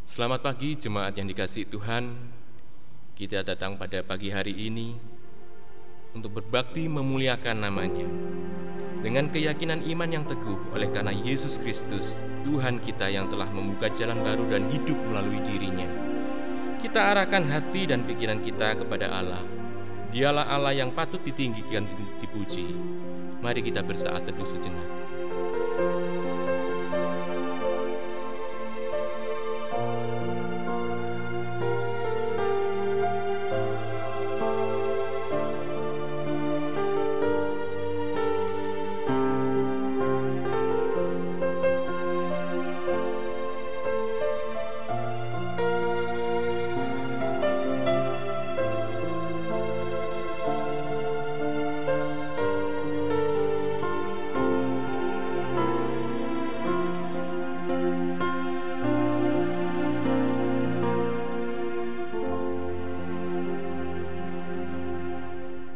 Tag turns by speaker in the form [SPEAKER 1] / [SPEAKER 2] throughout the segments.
[SPEAKER 1] Selamat pagi jemaat yang dikasihi Tuhan. Kita datang pada pagi hari ini untuk berbakti memuliakan namanya dengan keyakinan iman yang teguh oleh karena Yesus Kristus Tuhan kita yang telah membuka jalan baru dan hidup melalui dirinya. Kita arahkan hati dan pikiran kita kepada Allah. Dialah Allah yang patut ditinggikan dan dipuji. Mari kita bersaat teduh sejenak.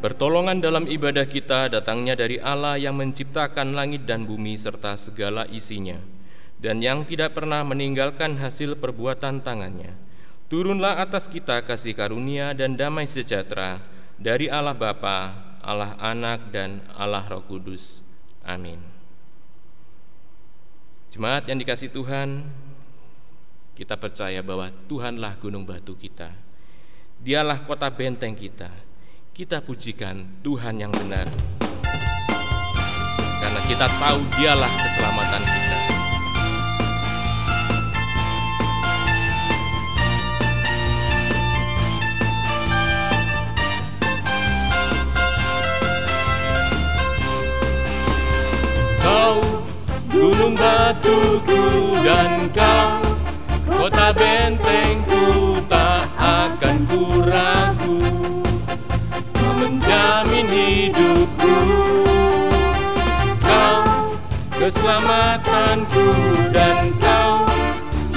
[SPEAKER 1] Pertolongan dalam ibadah kita datangnya dari Allah yang menciptakan langit dan bumi serta segala isinya, dan yang tidak pernah meninggalkan hasil perbuatan tangannya. Turunlah atas kita kasih karunia dan damai sejahtera dari Allah Bapa, Allah Anak, dan Allah Roh Kudus. Amin. Jemaat yang dikasihi Tuhan, kita percaya bahwa Tuhanlah gunung batu kita. Dialah kota benteng kita. Kita pujikan Tuhan yang benar, karena kita tahu Dialah keselamatan kita. Kau gunung batuku dan kau kota bentengku, tak akan ku ragu menjamin hidupku. Kau keselamatanku dan kau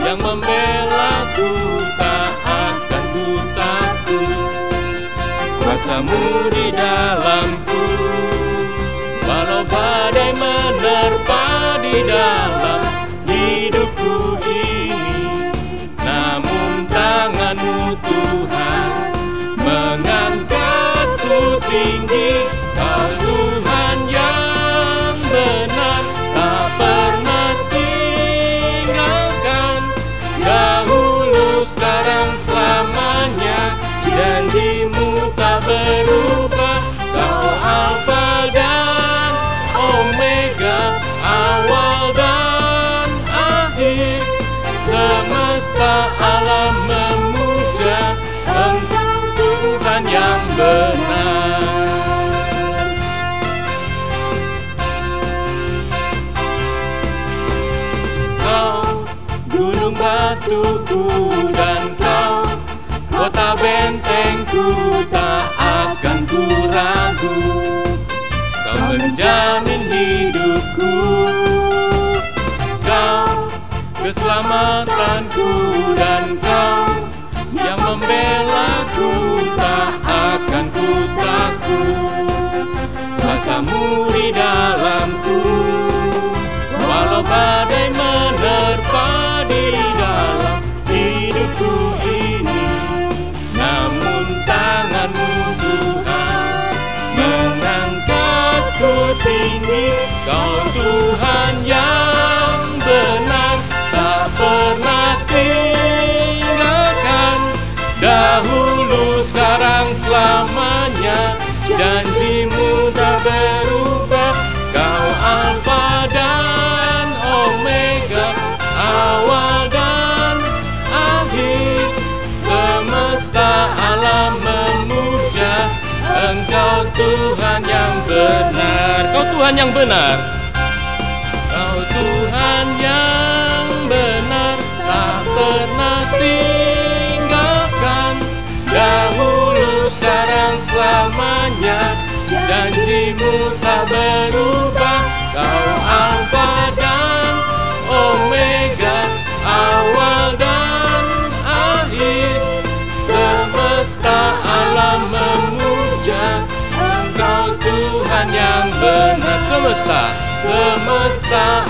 [SPEAKER 1] yang membelaku, tak akan ku takut. Kuasamu di dalamku, walau badai menerpa di dalam hidupku ini, namun tanganmu Tuhan mengangkatku tinggi. Kau Tuhan yang benar, tak pernah tinggalkan. Dahulu, sekarang, selamanya, janjimu tak berubah. Kau Alfa dan Omega, awal dan akhir. Semesta alam memuja Engkau Tuhan yang benar. Kau gunung batuku dan kau kota bentengku, tak akan ku ragu. Kau menjamin hidupku, kau keselamatanku, dan kau yang membelaku, tak akan ku takut. Kuasamu di dalamku, walau badai menerpa di dalam hidupku ini, namun tanganmu Tuhan mengangkatku tinggi. Kau Tuhan yang benar, tak pernah tinggalkan. Dahulu, sekarang, selamanya, janjimu tak berubah. Kau Alfa dan Omega, awal dan akhir. Semesta alam memuja Engkau Tuhan yang benar. Kau Tuhan yang benar. Kau Tuhan yang benar, tak pernah tinggalkan. Dahulu, sekarang, selamanya, janjimu tak berubah. Kau Alfa dan Omega, awal dan akhir. Semesta alam memuja Semesta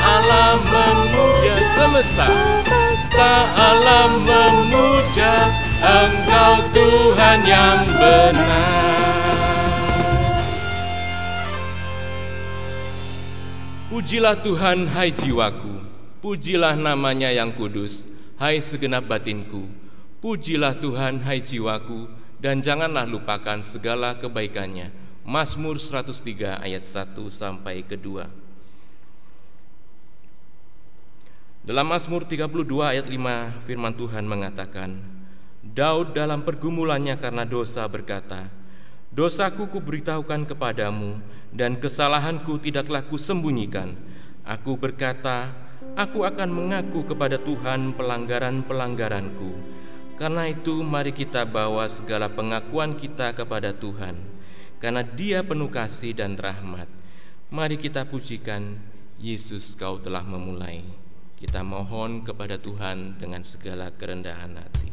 [SPEAKER 1] alam memuja, semesta alam memuja Engkau Tuhan yang benar. Pujilah Tuhan hai jiwaku, pujilah namanya yang kudus, hai segenap batinku. Pujilah Tuhan hai jiwaku, dan janganlah lupakan segala kebaikannya. Mazmur 103 ayat 1 sampai ke 2. Dalam Mazmur 32 ayat 5 firman Tuhan mengatakan, Daud dalam pergumulannya karena dosa berkata, Dosaku kuberitahukan kepadamu, dan kesalahanku tidaklah kusembunyikan. Aku berkata, aku akan mengaku kepada Tuhan pelanggaran-pelanggaranku. Karena itu mari kita bawa segala pengakuan kita kepada Tuhan, karena Dia penuh kasih dan rahmat. Mari kita pujikan, Yesus Kau telah memulai. Kita mohon kepada Tuhan dengan segala kerendahan hati.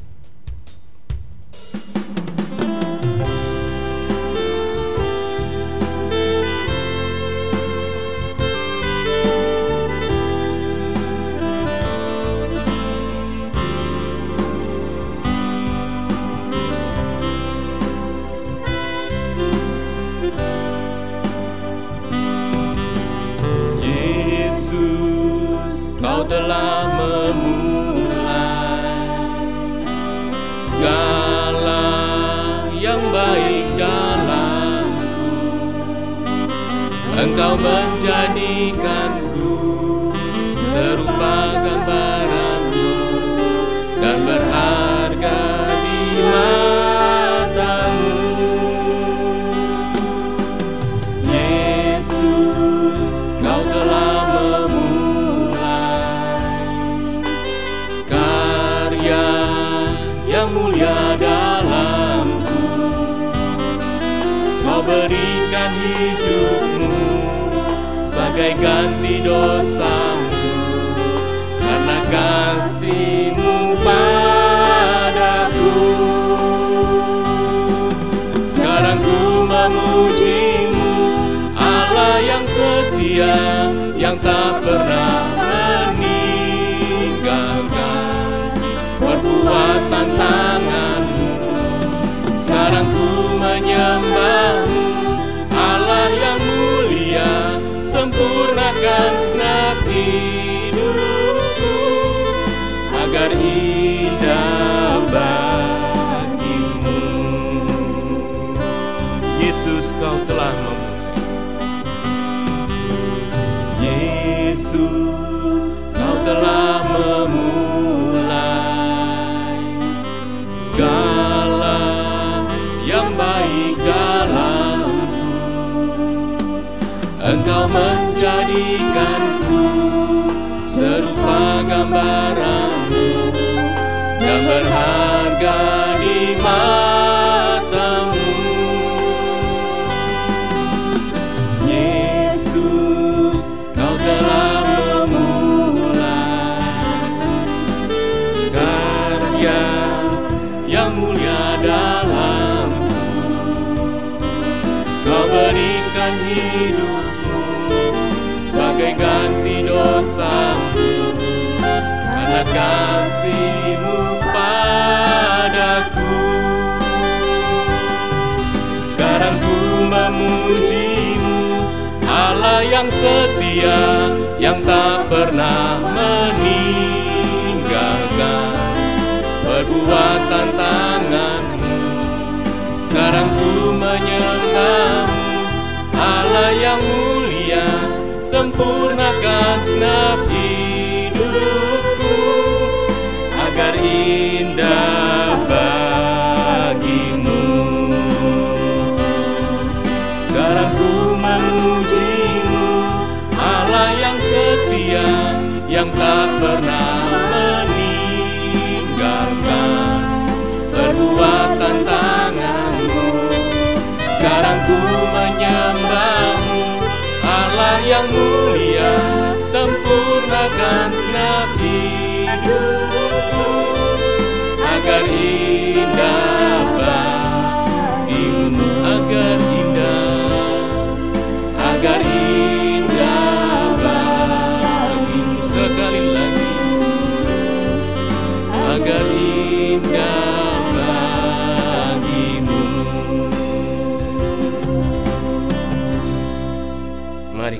[SPEAKER 1] Kau telah memulai segala yang baik dalamku. Engkau menjadikanku serupa gambaran-Mu dan berharga di mata-Mu. Yesus, Kau telah mulia dalamku. Kau berikan hidup-Mu sebagai ganti dosaku, karena kasih-Mu padaku. Sekarang ku memuji-Mu, Allah yang setia, yang tak pernah meninggalkan perbuatan tangan-Mu. Sekarang ku menyembah-Mu, Allah yang mulia, sempurnakan segenap hidupku agar indah bagi-Mu. Yesus, Kau telah memulai. Yesus, Kau telah memulai segala yang baik dalamku. Engkau menjadikanku serupa gambaran-Mu yang berharga di mata-Mu. Yesus, Kau telah memulai karya yang mulia dalamku. Kau berikan hidup-Mu sebagai ganti dosaku, karena kasih-Mu padaku. Sekarang ku memuji-Mu, Allah yang setia, yang tak pernah meninggalkan perbuatan tangan-Mu. Sekarang ku menyembah-Mu, Allah yang mulia, sempurnakan segenap hidupku agar indah bagi-Mu. Sekarang ku memuji-Mu, Allah yang setia, yang tak pernah meninggalkan perbuatan tangan-Mu. Sekarang ku menyembah-Mu, Allah yang mulia, sempurnakan segenap hidupku agar indah bagi-Mu, agar indah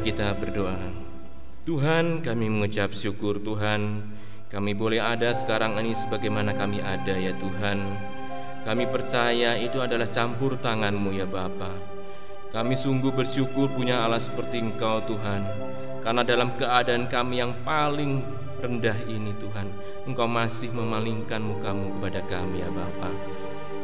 [SPEAKER 1] Mari kita berdoa. Tuhan, kami mengucap syukur Tuhan, kami boleh ada sekarang ini sebagaimana kami ada ya Tuhan. Kami percaya itu adalah campur tangan-Mu ya Bapa. Kami sungguh bersyukur punya Allah seperti Engkau Tuhan, karena dalam keadaan kami yang paling rendah ini Tuhan, Engkau masih memalingkan muka-Mu kepada kami ya Bapa.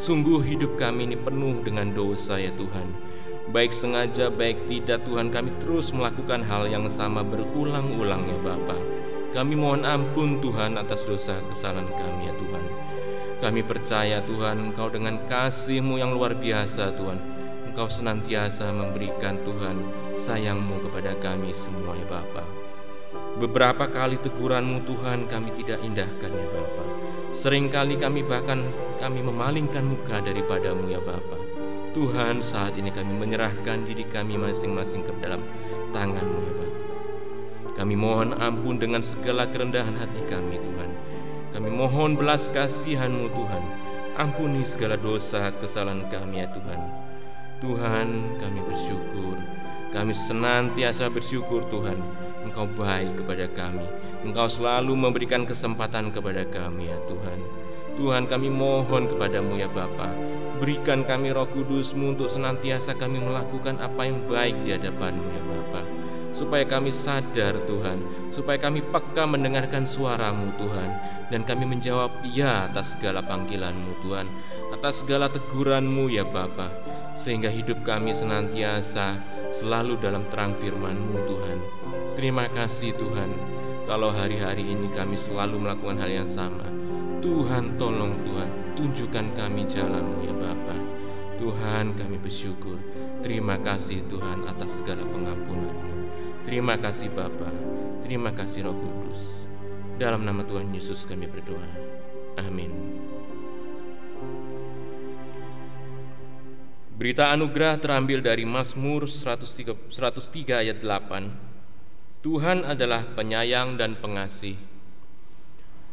[SPEAKER 1] Sungguh hidup kami ini penuh dengan dosa ya Tuhan. Baik sengaja, baik tidak Tuhan, kami terus melakukan hal yang sama berulang-ulang ya Bapa. Kami mohon ampun Tuhan atas dosa kesalahan kami ya Tuhan. Kami percaya Tuhan, Engkau dengan kasih-Mu yang luar biasa Tuhan, Engkau senantiasa memberikan Tuhan sayang-Mu kepada kami semua ya Bapa. Beberapa kali teguran-Mu Tuhan kami tidak indahkan ya Bapa. Seringkali kami memalingkan muka daripada-Mu ya Bapa. Tuhan, saat ini kami menyerahkan diri kami masing-masing ke dalam tangan-Mu ya Bapa. Kami mohon ampun dengan segala kerendahan hati kami Tuhan. Kami mohon belas kasihan-Mu Tuhan. Ampuni segala dosa kesalahan kami ya Tuhan. Tuhan, kami bersyukur. Kami senantiasa bersyukur Tuhan, Engkau baik kepada kami. Engkau selalu memberikan kesempatan kepada kami ya Tuhan. Tuhan, kami mohon kepada-Mu ya Bapa, berikan kami Roh Kudus-Mu untuk senantiasa kami melakukan apa yang baik di hadapan-Mu ya Bapa, supaya kami sadar Tuhan, supaya kami peka mendengarkan suara-Mu Tuhan, dan kami menjawab ya atas segala panggilan-Mu Tuhan, atas segala teguran-Mu ya Bapa, sehingga hidup kami senantiasa selalu dalam terang firman-Mu Tuhan. Terima kasih Tuhan, kalau hari-hari ini kami selalu melakukan hal yang sama. Tuhan, tolong Tuhan, tunjukkan kami jalan-Mu ya Bapa. Tuhan, kami bersyukur. Terima kasih Tuhan atas segala pengampunan-Mu. Terima kasih Bapa, terima kasih Roh Kudus. Dalam nama Tuhan Yesus kami berdoa. Amin. Berita anugerah terambil dari Mazmur 103 ayat 8. Tuhan adalah penyayang dan pengasih,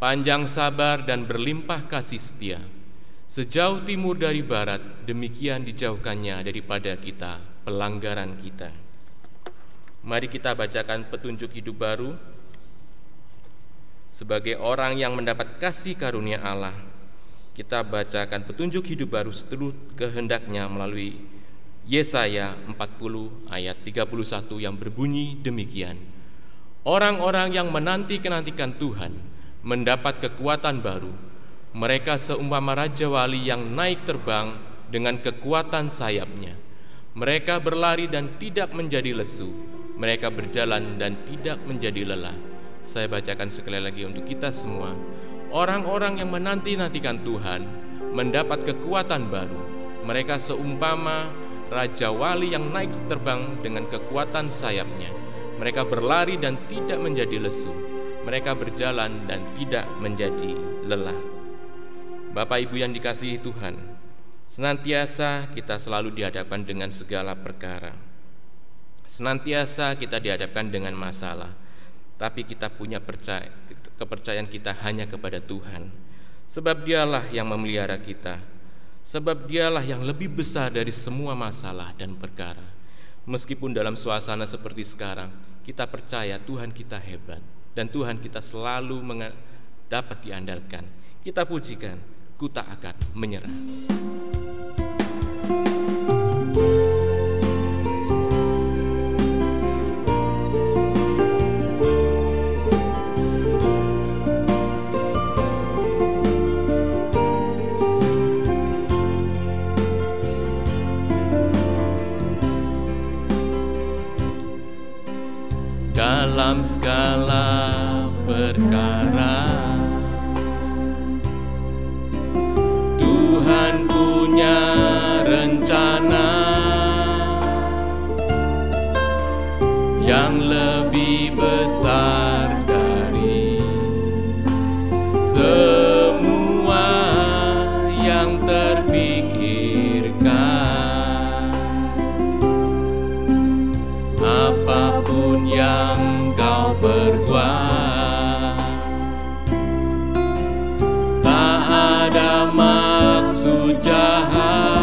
[SPEAKER 1] panjang sabar dan berlimpah kasih setia. Sejauh timur dari barat, demikian dijauhkannya daripada kita pelanggaran kita. Mari kita bacakan petunjuk hidup baru. Sebagai orang yang mendapat kasih karunia Allah, kita bacakan petunjuk hidup baru seturut kehendaknya melalui Yesaya 40 ayat 31 yang berbunyi demikian. Orang-orang yang menanti-kenantikan Tuhan mendapat kekuatan baru. Mereka seumpama raja wali yang naik terbang dengan kekuatan sayapnya. Mereka berlari dan tidak menjadi lesu. Mereka berjalan dan tidak menjadi lelah. Saya bacakan sekali lagi untuk kita semua. Orang-orang yang menanti-nantikan Tuhan mendapat kekuatan baru. Mereka seumpama raja wali yang naik terbang dengan kekuatan sayapnya. Mereka berlari dan tidak menjadi lesu. Mereka berjalan dan tidak menjadi lelah. Bapak Ibu yang dikasihi Tuhan, senantiasa kita selalu dihadapkan dengan segala perkara. Senantiasa kita dihadapkan dengan masalah, tapi kita punya kepercayaan kita hanya kepada Tuhan. Sebab Dialah yang memelihara kita. Sebab Dialah yang lebih besar dari semua masalah dan perkara. Meskipun dalam suasana seperti sekarang, kita percaya Tuhan kita hebat. Dan Tuhan kita selalu dapat diandalkan. Kita pujikan, ku tak akan menyerah. Dalam segala perkara Tuhan punya rencana yang lebih besar dari semua yang terpikirkan. Apapun yang kau perbuat, tak ada maksud jahat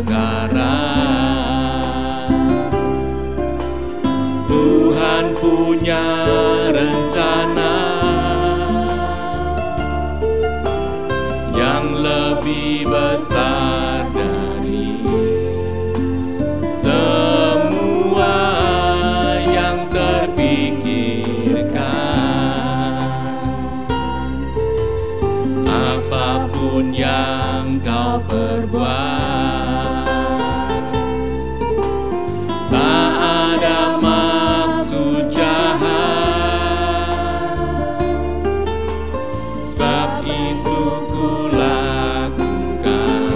[SPEAKER 1] perkara. Tuhan punya rencana yang lebih besar dari semua yang terpikirkan. Apapun yang kau perbuat, tak ada maksud jahat, sebab itu ku lakukan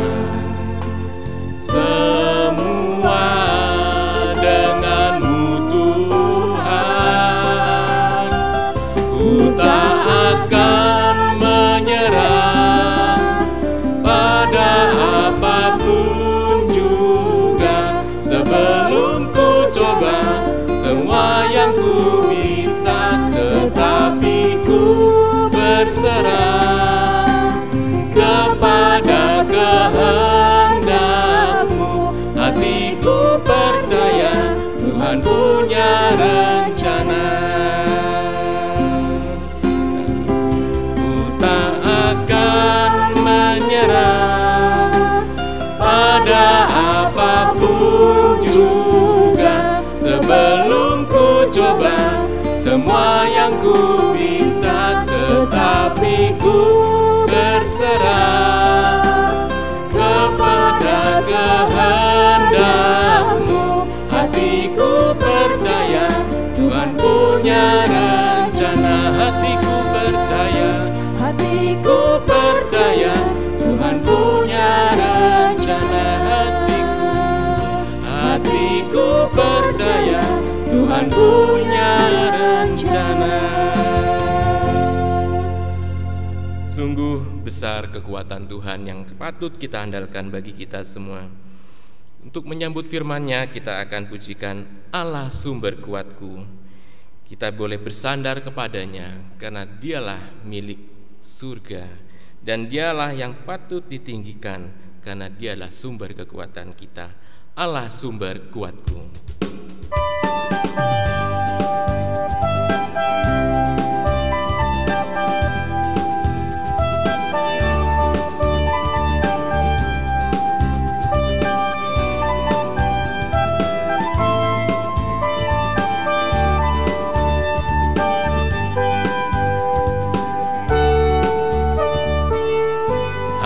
[SPEAKER 1] semua denganmu Tuhan. Ku tak akan menyerah pada apapun juga, sebelum ku coba semua yang ku bisa, tetapi ku berserah kepada kehendak-Mu. Hatiku percaya Tuhan punya rencana. Ku tak akan menyerah pada apapun juga, sebelum ku coba semua yang ku bisa, tetapi ku berserah kepada kehendak-Mu. Hatiku percaya Tuhan punya rencana. Hatiku percaya Tuhan punya rencana. Hatiku percaya Tuhan punya rencana. Sungguh besar kekuatan Tuhan yang patut kita andalkan bagi kita semua. Untuk menyambut firman-Nya, kita akan pujikan Allah sumber kuatku. Kita boleh bersandar kepadanya karena Dialah milik surga, dan Dialah yang patut ditinggikan karena Dialah sumber kekuatan kita. Allah sumber kuatku.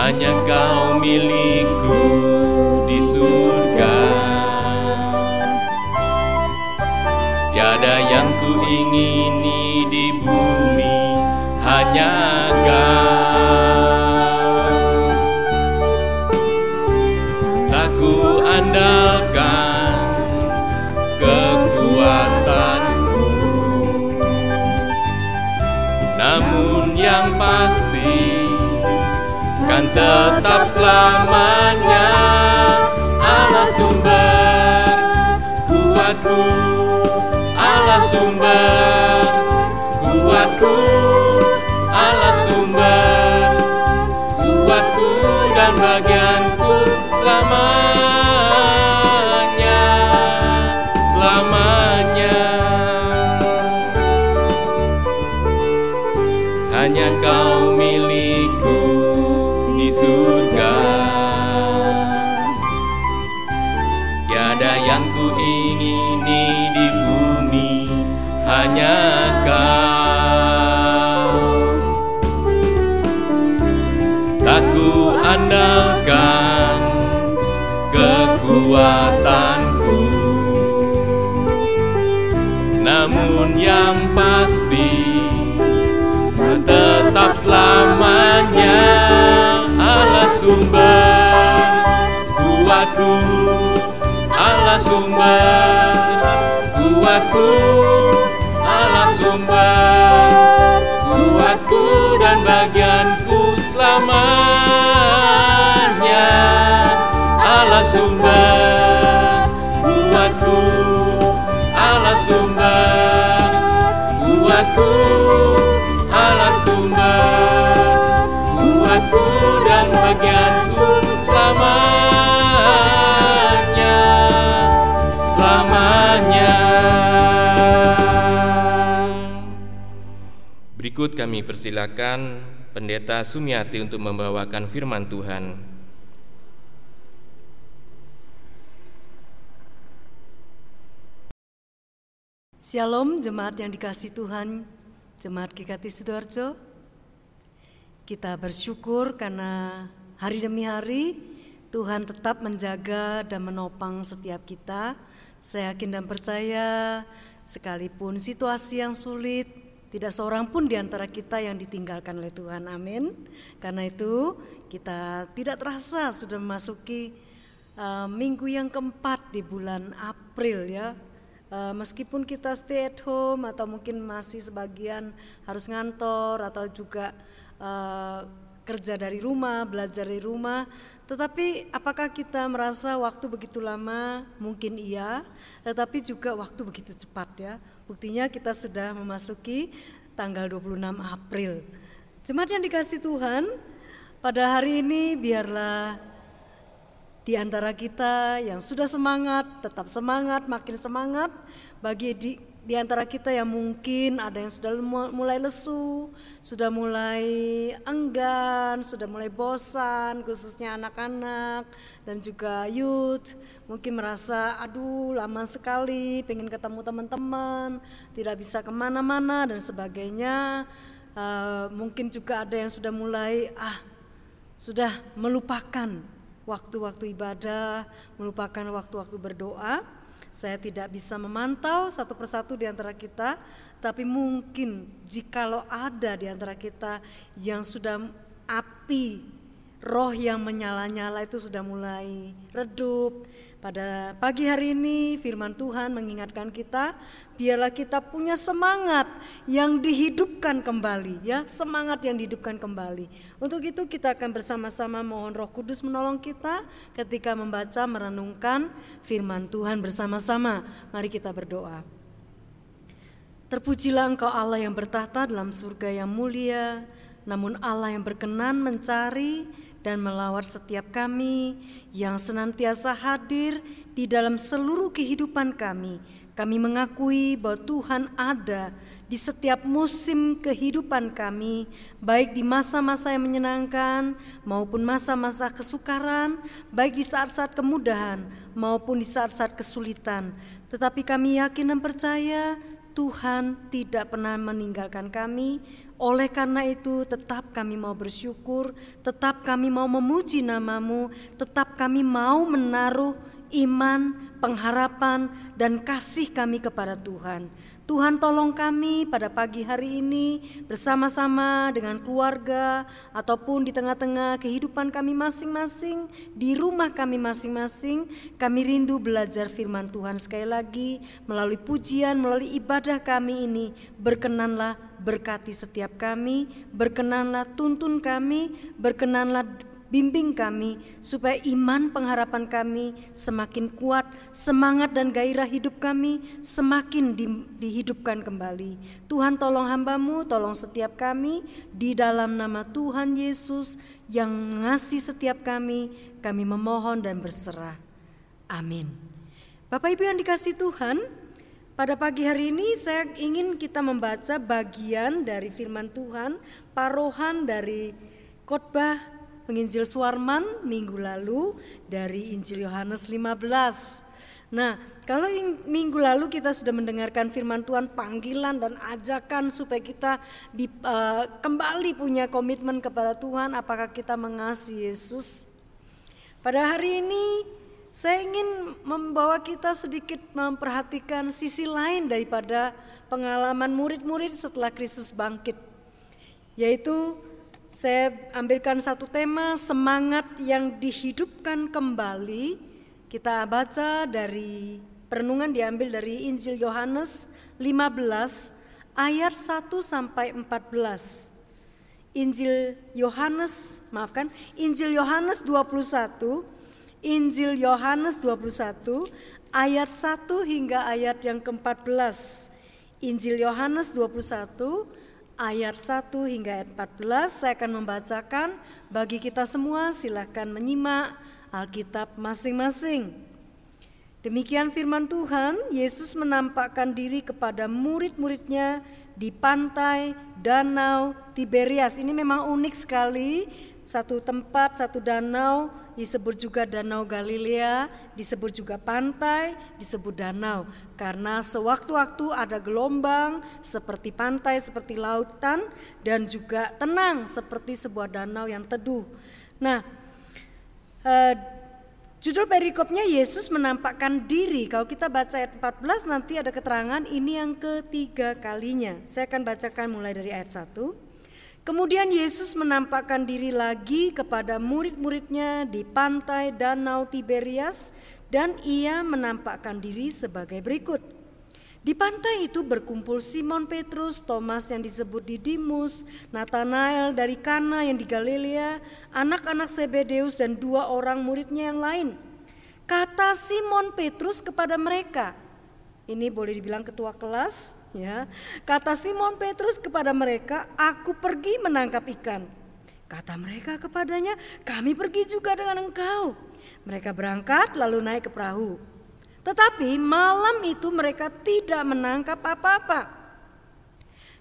[SPEAKER 1] Hanya Kau milikku di surga, tiada yang ku ingini di bumi, hanya Kau. Tak ku andalkan kekuatanku, namun yang pasti kan tetap selamanya Allah sumber kuatku, Allah sumber kuatku, Allah sumber kuatku dan bagianku selamanya, selamanya. Hanya Kau milikku di surga, tiada yang ku ingini di bumi, hanya Kau. Tak ku andalkan kekuatanku, namun yang pasti tetap selamanya Allah sumber kuatku, Allah sumber kuatku, Allah sumber kuatku dan bagianku selamanya. Allah sumber kuatku, Allah sumber kuatku, Allah sumber kuatku dan bagianku selamanya. Berikut kami persilakan Pendeta Sumiati untuk membawakan firman Tuhan.
[SPEAKER 2] Shalom jemaat yang dikasihi Tuhan, jemaat GKT Sidoarjo. Kita bersyukur karena hari demi hari Tuhan tetap menjaga dan menopang setiap kita. Saya yakin dan percaya sekalipun situasi yang sulit, tidak seorang pun di antara kita yang ditinggalkan oleh Tuhan, amin. Karena itu kita tidak terasa sudah memasuki minggu yang keempat di bulan April ya. Meskipun kita stay at home atau mungkin masih sebagian harus ngantor atau juga kerja dari rumah, belajar dari rumah, tetapi apakah kita merasa waktu begitu lama? Mungkin iya, tetapi juga waktu begitu cepat ya. Buktinya kita sudah memasuki tanggal 26 April. Jemaat yang dikasihi Tuhan, pada hari ini biarlah di antara kita yang sudah semangat, tetap semangat, makin semangat. Bagi di antara kita yang mungkin ada yang sudah mulai lesu, sudah mulai enggan, sudah mulai bosan, khususnya anak-anak dan juga youth, mungkin merasa aduh lama sekali, pengen ketemu teman-teman, tidak bisa kemana-mana dan sebagainya. Mungkin juga ada yang sudah mulai sudah melupakan waktu-waktu ibadah, melupakan waktu-waktu berdoa. Saya tidak bisa memantau satu persatu di antara kita, tapi mungkin jikalau ada di antara kita yang sudah api roh yang menyala-nyala itu sudah mulai redup. Pada pagi hari ini firman Tuhan mengingatkan kita, biarlah kita punya semangat yang dihidupkan kembali ya, semangat yang dihidupkan kembali. Untuk itu kita akan bersama-sama mohon Roh Kudus menolong kita ketika membaca merenungkan firman Tuhan bersama-sama. Mari kita berdoa. Terpujilah Engkau Allah yang bertahta dalam surga yang mulia, namun Allah yang berkenan mencari dan melawat setiap kami yang senantiasa hadir di dalam seluruh kehidupan kami. Kami mengakui bahwa Tuhan ada di setiap musim kehidupan kami, baik di masa-masa yang menyenangkan maupun masa-masa kesukaran, baik di saat-saat kemudahan maupun di saat-saat kesulitan. Tetapi kami yakin dan percaya Tuhan tidak pernah meninggalkan kami. Oleh karena itu tetap kami mau bersyukur, tetap kami mau memuji nama-Mu, tetap kami mau menaruh iman, pengharapan, dan kasih kami kepada Tuhan. Tuhan tolong kami pada pagi hari ini bersama-sama dengan keluarga ataupun di tengah-tengah kehidupan kami masing-masing, di rumah kami masing-masing. Kami rindu belajar firman Tuhan sekali lagi melalui pujian, melalui ibadah kami ini. Berkenanlah berkati setiap kami, berkenanlah tuntun kami, berkenanlah bimbing kami supaya iman pengharapan kami semakin kuat, semangat dan gairah hidup kami semakin dihidupkan kembali. Tuhan tolong hamba-Mu, tolong setiap kami di dalam nama Tuhan Yesus yang mengasihi setiap kami memohon dan berserah. Amin. Bapak Ibu yang dikasihi Tuhan, pada pagi hari ini saya ingin kita membaca bagian dari firman Tuhan, parohan dari khotbah penginjil Suarman minggu lalu dari Injil Yohanes 15. Nah, kalau minggu lalu kita sudah mendengarkan firman Tuhan, panggilan dan ajakan supaya kita kembali punya komitmen kepada Tuhan, apakah kita mengasihi Yesus. Pada hari ini saya ingin membawa kita sedikit memperhatikan sisi lain daripada pengalaman murid-murid setelah Kristus bangkit, yaitu saya ambilkan satu tema, semangat yang dihidupkan kembali. Kita baca dari perenungan diambil dari Injil Yohanes 15 ayat 1 sampai 14. Injil Yohanes 21, Injil Yohanes 21 ayat 1 hingga ayat yang ke-14. Injil Yohanes 21 ayat 1 hingga ayat 14, saya akan membacakan bagi kita semua, silakan menyimak Alkitab masing-masing. Demikian firman Tuhan. Yesus menampakkan diri kepada murid-muridnya di pantai Danau Tiberias. Ini memang unik sekali, satu tempat, satu danau, disebut juga Danau Galilea, disebut juga pantai, disebut danau. Karena sewaktu-waktu ada gelombang seperti pantai, seperti lautan, dan juga tenang seperti sebuah danau yang teduh. Nah, judul perikopnya Yesus menampakkan diri. Kalau kita baca ayat 14 nanti ada keterangan ini yang ketiga kalinya. Saya akan bacakan mulai dari ayat 1. Kemudian Yesus menampakkan diri lagi kepada murid-muridnya di pantai Danau Tiberias dan ia menampakkan diri sebagai berikut. Di pantai itu berkumpul Simon Petrus, Thomas yang disebut Didimus, Nathanael dari Kana yang di Galilea, anak-anak Zebedeus dan 2 orang muridnya yang lain. Kata Simon Petrus kepada mereka, ini boleh dibilang ketua kelas, ya. Kata Simon Petrus kepada mereka, "Aku pergi menangkap ikan." Kata mereka kepadanya, "Kami pergi juga dengan engkau." Mereka berangkat lalu naik ke perahu. Tetapi malam itu mereka tidak menangkap apa-apa.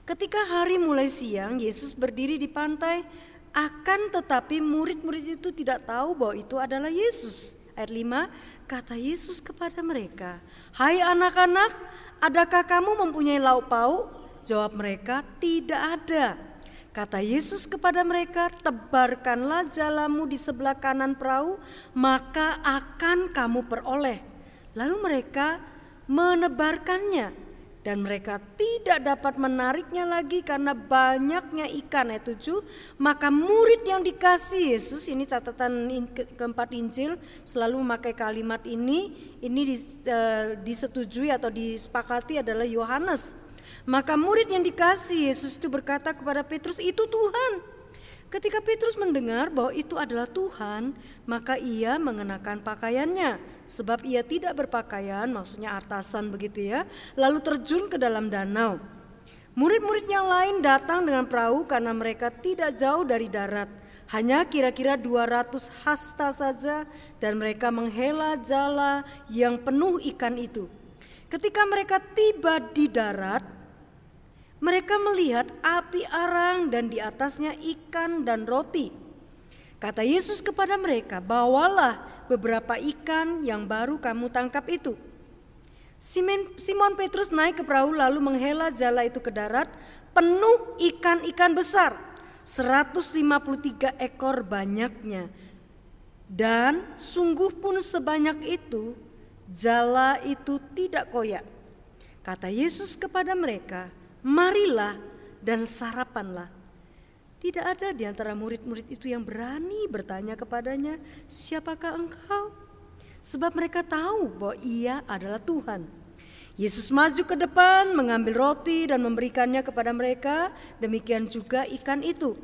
[SPEAKER 2] Ketika hari mulai siang, Yesus berdiri di pantai, akan tetapi murid-murid itu tidak tahu bahwa itu adalah Yesus. Ayat 5, kata Yesus kepada mereka, "Hai anak-anak, adakah kamu mempunyai lauk pauk?" Jawab mereka, "Tidak ada." Kata Yesus kepada mereka, "Tebarkanlah jalamu di sebelah kanan perahu, maka akan kamu peroleh." Lalu mereka menebarkannya dan mereka tidak dapat menariknya lagi karena banyaknya ikan. Ayat 7, maka murid yang dikasih Yesus, ini catatan keempat Injil selalu memakai kalimat ini disetujui atau disepakati adalah Yohanes. Maka murid yang dikasih Yesus itu berkata kepada Petrus, "Itu Tuhan." Ketika Petrus mendengar bahwa itu adalah Tuhan, maka ia mengenakan pakaiannya, sebab ia tidak berpakaian, maksudnya atasan begitu ya, lalu terjun ke dalam danau. Murid-murid yang lain datang dengan perahu karena mereka tidak jauh dari darat, hanya kira-kira 200 hasta saja, dan mereka menghela jala yang penuh ikan itu. Ketika mereka tiba di darat, mereka melihat api arang dan di atasnya ikan dan roti. Kata Yesus kepada mereka, "Bawalah beberapa ikan yang baru kamu tangkap itu." Simon Petrus naik ke perahu lalu menghela jala itu ke darat, penuh ikan-ikan besar, 153 ekor banyaknya. Dan sungguh pun sebanyak itu, jala itu tidak koyak. Kata Yesus kepada mereka, "Marilah dan sarapanlah." Tidak ada di antara murid-murid itu yang berani bertanya kepadanya, "Siapakah engkau?" Sebab mereka tahu bahwa ia adalah Tuhan. Yesus maju ke depan, mengambil roti dan memberikannya kepada mereka, demikian juga ikan itu.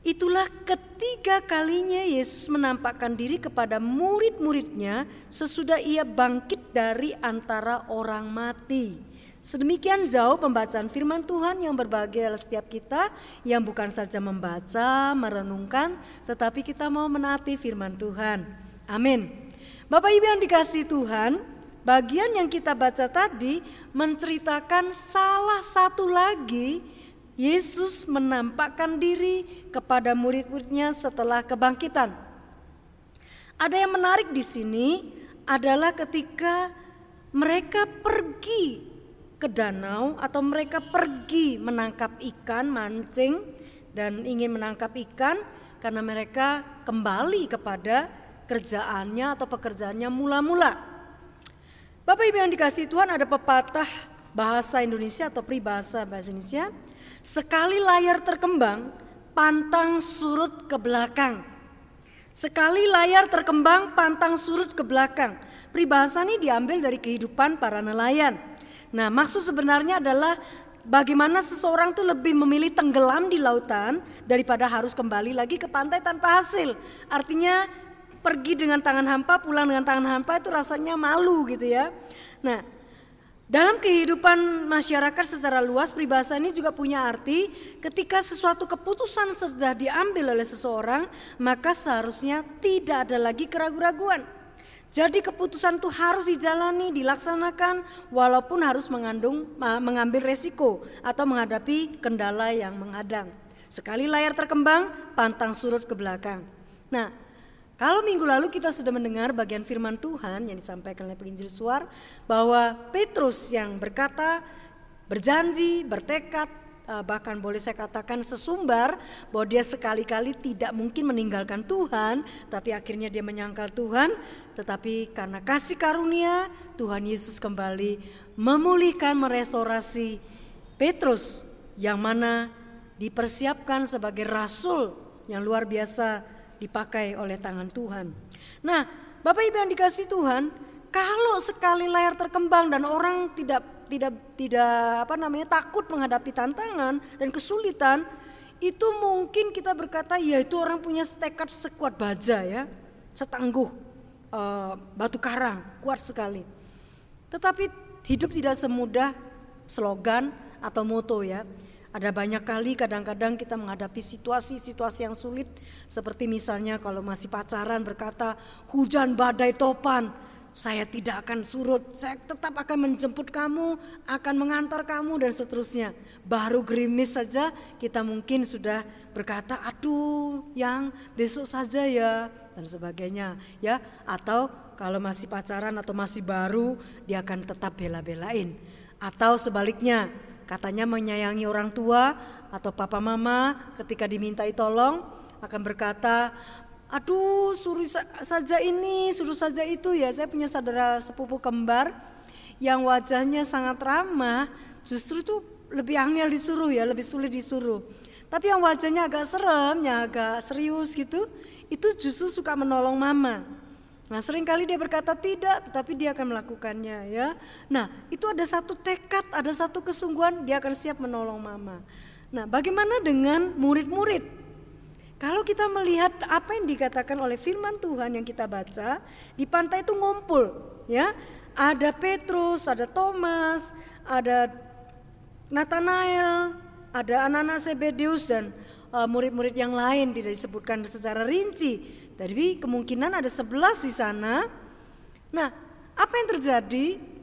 [SPEAKER 2] Itulah ketiga kalinya Yesus menampakkan diri kepada murid-muridnya sesudah ia bangkit dari antara orang mati. Sedemikian jauh pembacaan firman Tuhan yang berbahagia setiap kita yang bukan saja membaca, merenungkan, tetapi kita mau menaati firman Tuhan. Amin. Bapak Ibu yang dikasihi Tuhan, bagian yang kita baca tadi menceritakan salah satu lagi Yesus menampakkan diri kepada murid-muridnya setelah kebangkitan. Ada yang menarik di sini adalah ketika mereka pergi ke danau atau mereka pergi menangkap ikan, mancing dan ingin menangkap ikan karena mereka kembali kepada kerjaannya atau pekerjaannya mula-mula. Bapak Ibu yang dikasihi Tuhan, ada pepatah bahasa Indonesia atau peribahasa bahasa Indonesia, "Sekali layar terkembang, pantang surut ke belakang." Sekali layar terkembang, pantang surut ke belakang. Peribahasa ini diambil dari kehidupan para nelayan. Nah, maksud sebenarnya adalah bagaimana seseorang tuh lebih memilih tenggelam di lautan daripada harus kembali lagi ke pantai tanpa hasil. Artinya pergi dengan tangan hampa, pulang dengan tangan hampa itu rasanya malu gitu ya. Nah, dalam kehidupan masyarakat secara luas, peribahasa ini juga punya arti ketika sesuatu keputusan sudah diambil oleh seseorang, maka seharusnya tidak ada lagi keraguan-raguan. Jadi keputusan itu harus dijalani, dilaksanakan walaupun harus mengambil resiko atau menghadapi kendala yang menghadang. Sekali layar terkembang, pantang surut ke belakang. Nah, kalau minggu lalu kita sudah mendengar bagian firman Tuhan yang disampaikan oleh penginjil Suar, bahwa Petrus yang berkata, berjanji, bertekad, bahkan boleh saya katakan sesumbar bahwa dia sekali-kali tidak mungkin meninggalkan Tuhan, tapi akhirnya dia menyangkal Tuhan. Tetapi karena kasih karunia, Tuhan Yesus kembali memulihkan, merestorasi Petrus yang mana dipersiapkan sebagai rasul yang luar biasa dipakai oleh tangan Tuhan. Nah, Bapak Ibu yang dikasihi Tuhan, kalau sekali layar terkembang dan orang tidak takut menghadapi tantangan dan kesulitan, itu mungkin kita berkata ya itu orang punya tekad sekuat baja ya, setangguh batu karang, kuat sekali. Tetapi hidup tidak semudah slogan atau moto ya. Ada banyak kali kadang-kadang kita menghadapi situasi-situasi yang sulit, seperti misalnya kalau masih pacaran berkata hujan badai topan, saya tidak akan surut, saya tetap akan menjemput kamu, akan mengantar kamu dan seterusnya. Baru gerimis saja kita mungkin sudah berkata aduh yang besok saja ya dan sebagainya ya. Atau kalau masih pacaran atau masih baru dia akan tetap bela-belain. Atau sebaliknya katanya menyayangi orang tua atau papa mama ketika dimintai tolong akan berkata aduh suruh saja ini, suruh saja itu ya. Saya punya saudara sepupu kembar yang wajahnya sangat ramah, justru itu lebih angel disuruh ya, lebih sulit disuruh. Tapi yang wajahnya agak serem, yang agak serius gitu, itu justru suka menolong mama. Nah seringkali dia berkata tidak, tetapi dia akan melakukannya ya. Nah itu ada satu tekad, ada satu kesungguhan, dia akan siap menolong mama. Nah bagaimana dengan murid-murid? Kalau kita melihat apa yang dikatakan oleh firman Tuhan yang kita baca, di pantai itu ngumpul ya. Ada Petrus, ada Thomas, ada Nathanael, ada anak-anak Zebedeus dan murid-murid yang lain tidak disebutkan secara rinci. Tapi kemungkinan ada 11 di sana. Nah, apa yang terjadi?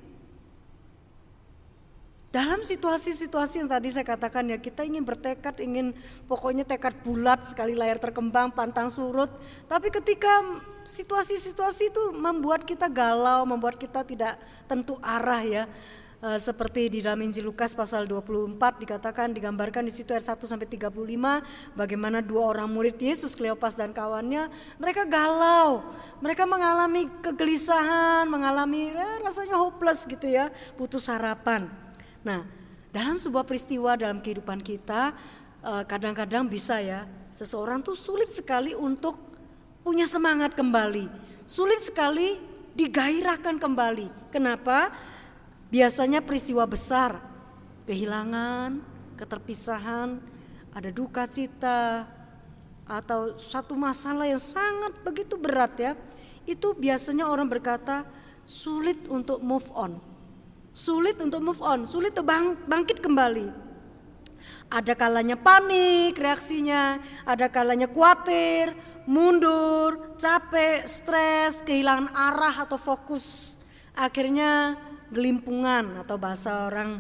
[SPEAKER 2] Dalam situasi-situasi yang tadi saya katakan ya, kita ingin bertekad, ingin pokoknya tekad bulat, sekali layar terkembang, pantang surut. Tapi ketika situasi-situasi itu membuat kita galau, membuat kita tidak tentu arah ya. Seperti di dalam Injil Lukas pasal 24 dikatakan, digambarkan di situ ayat 1 sampai 35, bagaimana dua orang murid Yesus, Kleopas dan kawannya, mereka galau, mereka mengalami kegelisahan, mengalami rasanya hopeless gitu ya, putus harapan. Nah, dalam sebuah peristiwa dalam kehidupan kita, kadang-kadang bisa ya, seseorang tuh sulit sekali untuk punya semangat kembali, sulit sekali digairahkan kembali. Kenapa? Biasanya peristiwa besar, kehilangan, keterpisahan, ada duka cita, atau satu masalah yang sangat begitu berat ya, itu biasanya orang berkata sulit untuk move on. Sulit untuk move on, sulit untuk bangkit kembali. Ada kalanya panik reaksinya, ada kalanya khawatir, mundur, capek, stres, kehilangan arah atau fokus. Akhirnya gelimpungan atau bahasa orang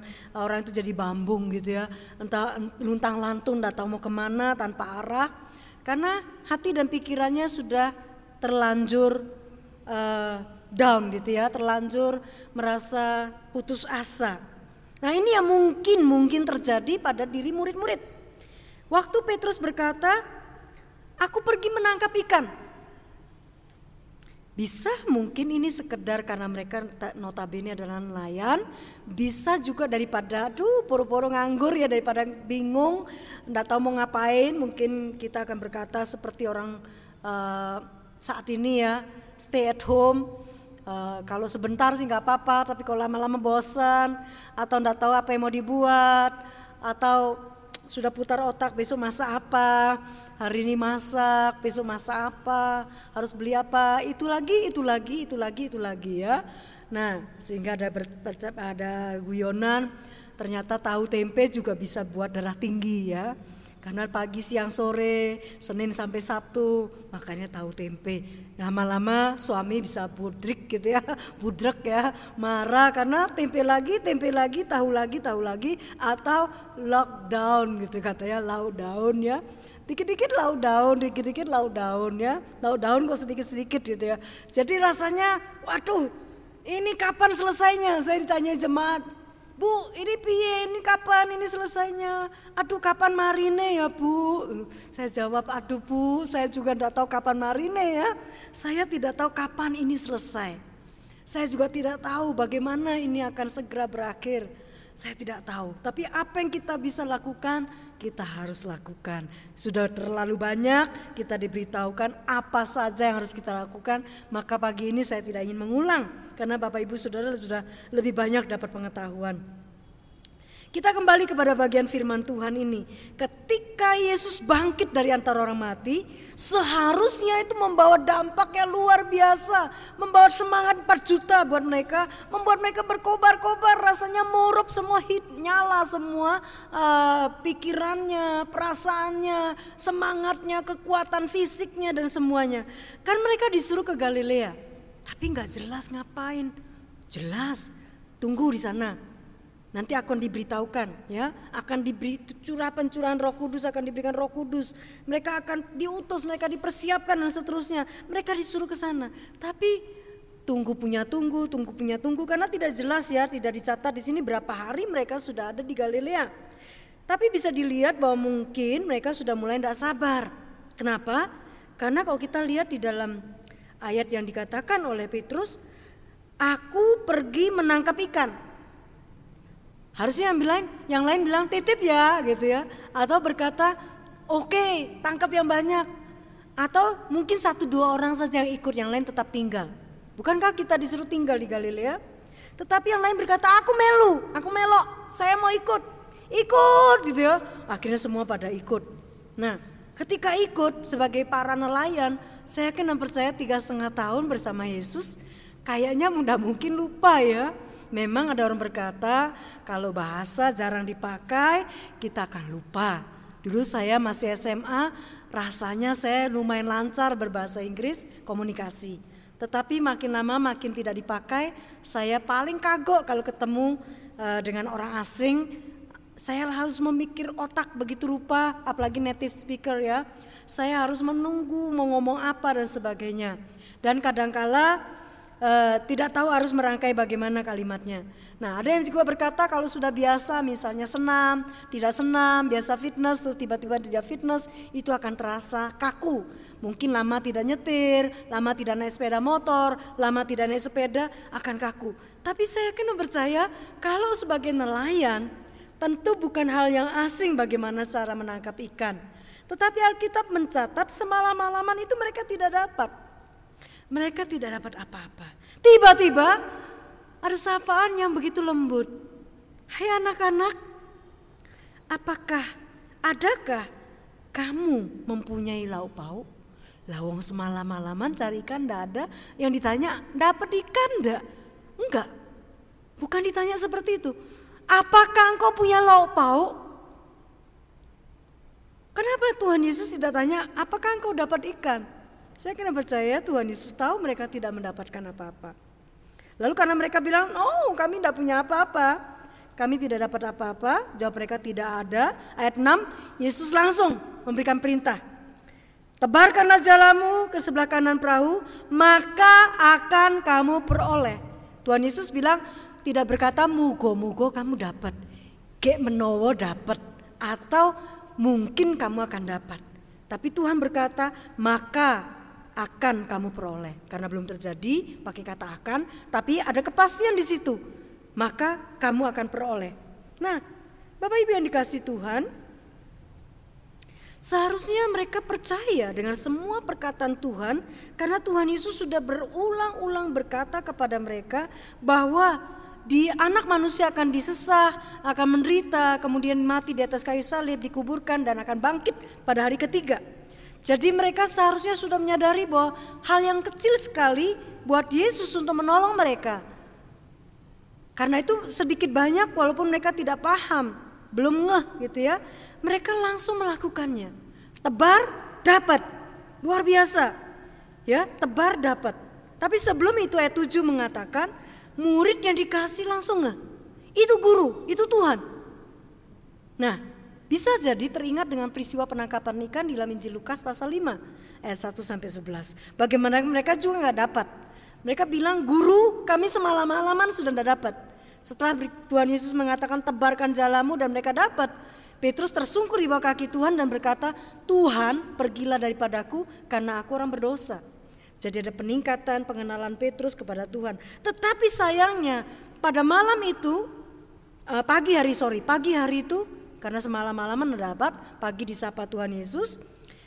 [SPEAKER 2] itu jadi bambung gitu ya. Entah luntang lantung tidak tahu mau kemana tanpa arah. Karena hati dan pikirannya sudah terlanjur down gitu ya, terlanjur merasa putus asa. Nah ini yang mungkin terjadi pada diri murid-murid. Waktu Petrus berkata, aku pergi menangkap ikan. Bisa mungkin ini sekedar karena mereka notabene adalah nelayan. Bisa juga daripada poro-poro nganggur ya, daripada bingung, enggak tahu mau ngapain. Mungkin kita akan berkata seperti orang saat ini ya, stay at home. Kalau sebentar sih nggak apa-apa, tapi kalau lama-lama bosan atau nggak tahu apa yang mau dibuat, atau sudah putar otak besok masak apa, hari ini masak, besok masak apa, harus beli apa, itu lagi ya. Nah sehingga ada guyonan, ternyata tahu tempe juga bisa buat darah tinggi ya. Karena pagi, siang, sore, Senin sampai Sabtu, makanya tahu tempe. Lama-lama suami bisa budrik gitu ya, budrek ya, marah karena tempe lagi, tahu lagi, atau lockdown gitu katanya, lockdown ya. Dikit-dikit dikit-dikit lockdown ya, lockdown kok sedikit-sedikit gitu ya. Jadi rasanya, waduh, ini kapan selesainya? Saya ditanya jemaat, Bu, ini piye, ini kapan ini selesainya? Aduh, kapan marine ya Bu? Saya jawab, aduh Bu, saya juga tidak tahu kapan marine ya. Saya tidak tahu kapan ini selesai. Saya juga tidak tahu bagaimana ini akan segera berakhir. Saya tidak tahu, tapi apa yang kita bisa lakukan, kita harus lakukan. Sudah terlalu banyak kita diberitahukan apa saja yang harus kita lakukan, maka pagi ini saya tidak ingin mengulang. Karena Bapak Ibu Saudara sudah lebih banyak dapat pengetahuan. Kita kembali kepada bagian firman Tuhan ini. Ketika Yesus bangkit dari antara orang mati, seharusnya itu membawa dampak yang luar biasa. Membawa semangat 4 juta buat mereka. Membuat mereka berkobar-kobar, rasanya murup semua, nyala semua pikirannya, perasaannya, semangatnya, kekuatan fisiknya dan semuanya. Kan mereka disuruh ke Galilea, tapi gak jelas ngapain. Jelas, tunggu di sana. Nanti akan diberitahukan ya, akan diberi pencurahan Roh Kudus, akan diberikan Roh Kudus. Mereka akan diutus, mereka dipersiapkan dan seterusnya. Mereka disuruh ke sana. Tapi tunggu punya tunggu karena tidak jelas ya, tidak dicatat di sini berapa hari mereka sudah ada di Galilea. Tapi bisa dilihat bahwa mungkin mereka sudah mulai tidak sabar. Kenapa? Karena kalau kita lihat di dalam ayat yang dikatakan oleh Petrus, aku pergi menangkap ikan. Harusnya yang lain bilang titip ya gitu ya. Atau berkata oke, tangkap yang banyak. Atau mungkin 1-2 orang saja yang ikut, yang lain tetap tinggal. Bukankah kita disuruh tinggal di Galilea? Tetapi yang lain berkata aku melok, saya mau ikut gitu ya. Akhirnya semua pada ikut. Nah, ketika ikut sebagai para nelayan, saya yakin dan percaya 3,5 tahun bersama Yesus, kayaknya mudah mungkin lupa ya. Memang ada orang berkata kalau bahasa jarang dipakai kita akan lupa. Dulu saya masih SMA, rasanya saya lumayan lancar berbahasa Inggris, komunikasi. Tetapi makin lama makin tidak dipakai. Saya paling kagok kalau ketemu dengan orang asing. Saya harus memikir otak begitu rupa, apalagi native speaker ya. Saya harus menunggu mau ngomong apa dan sebagainya. Dan kadangkala tidak tahu harus merangkai bagaimana kalimatnya. Nah, ada yang juga berkata kalau sudah biasa misalnya senam, tidak senam, biasa fitness terus tiba-tiba tidak fitness, itu akan terasa kaku. Mungkin lama tidak nyetir, lama tidak naik sepeda motor, lama tidak naik sepeda akan kaku. Tapi saya yakin percaya kalau sebagai nelayan tentu bukan hal yang asing bagaimana cara menangkap ikan. Tetapi Alkitab mencatat semalam-malaman itu mereka tidak dapat. Mereka tidak dapat apa-apa. Tiba-tiba ada sapaan yang begitu lembut. Hai anak-anak, adakah kamu mempunyai lauk pauk? Lawang semalam-malaman cari ikan tidak ada. Yang ditanya dapat ikan enggak? Enggak. Bukan ditanya seperti itu. Apakah engkau punya lauk pauk? Kenapa Tuhan Yesus tidak tanya apakah engkau dapat ikan? Saya kena percaya Tuhan Yesus tahu mereka tidak mendapatkan apa-apa. Lalu karena mereka bilang, oh kami tidak punya apa-apa, kami tidak dapat apa-apa, jawab mereka tidak ada. Ayat 6, Yesus langsung memberikan perintah. Tebarkanlah jalamu ke sebelah kanan perahu, maka akan kamu peroleh. Tuhan Yesus bilang, tidak berkata mugo-mugo kamu dapat, gek menowo dapat, atau mungkin kamu akan dapat. Tapi Tuhan berkata, maka akan kamu peroleh. Karena belum terjadi pakai kata akan, tapi ada kepastian di situ. Maka kamu akan peroleh. Nah, Bapak Ibu yang dikasihi Tuhan, seharusnya mereka percaya dengan semua perkataan Tuhan, karena Tuhan Yesus sudah berulang-ulang berkata kepada mereka bahwa di anak manusia akan disesah, akan menderita, kemudian mati di atas kayu salib, dikuburkan dan akan bangkit pada hari ketiga. Jadi mereka seharusnya sudah menyadari bahwa hal yang kecil sekali buat Yesus untuk menolong mereka. Karena itu sedikit banyak walaupun mereka tidak paham belum ngeh gitu ya. Mereka langsung melakukannya. Tebar, dapat. Luar biasa. Ya, tebar, dapat. Tapi sebelum itu ayat 7 mengatakan, murid yang dikasih langsung ngeh. Itu guru, itu Tuhan. Nah, bisa jadi teringat dengan peristiwa penangkapan ikan di dalam Injil Lukas pasal 5 ayat 1-11. Bagaimana mereka juga gak dapat. Mereka bilang, guru kami semalam-malaman sudah gak dapat. Setelah Tuhan Yesus mengatakan tebarkan jalamu dan mereka dapat, Petrus tersungkur di bawah kaki Tuhan dan berkata, Tuhan pergilah daripadaku karena aku orang berdosa. Jadi ada peningkatan pengenalan Petrus kepada Tuhan. Tetapi sayangnya pada malam itu, pagi hari itu, karena semalam-malaman dapat, pagi disapa Tuhan Yesus,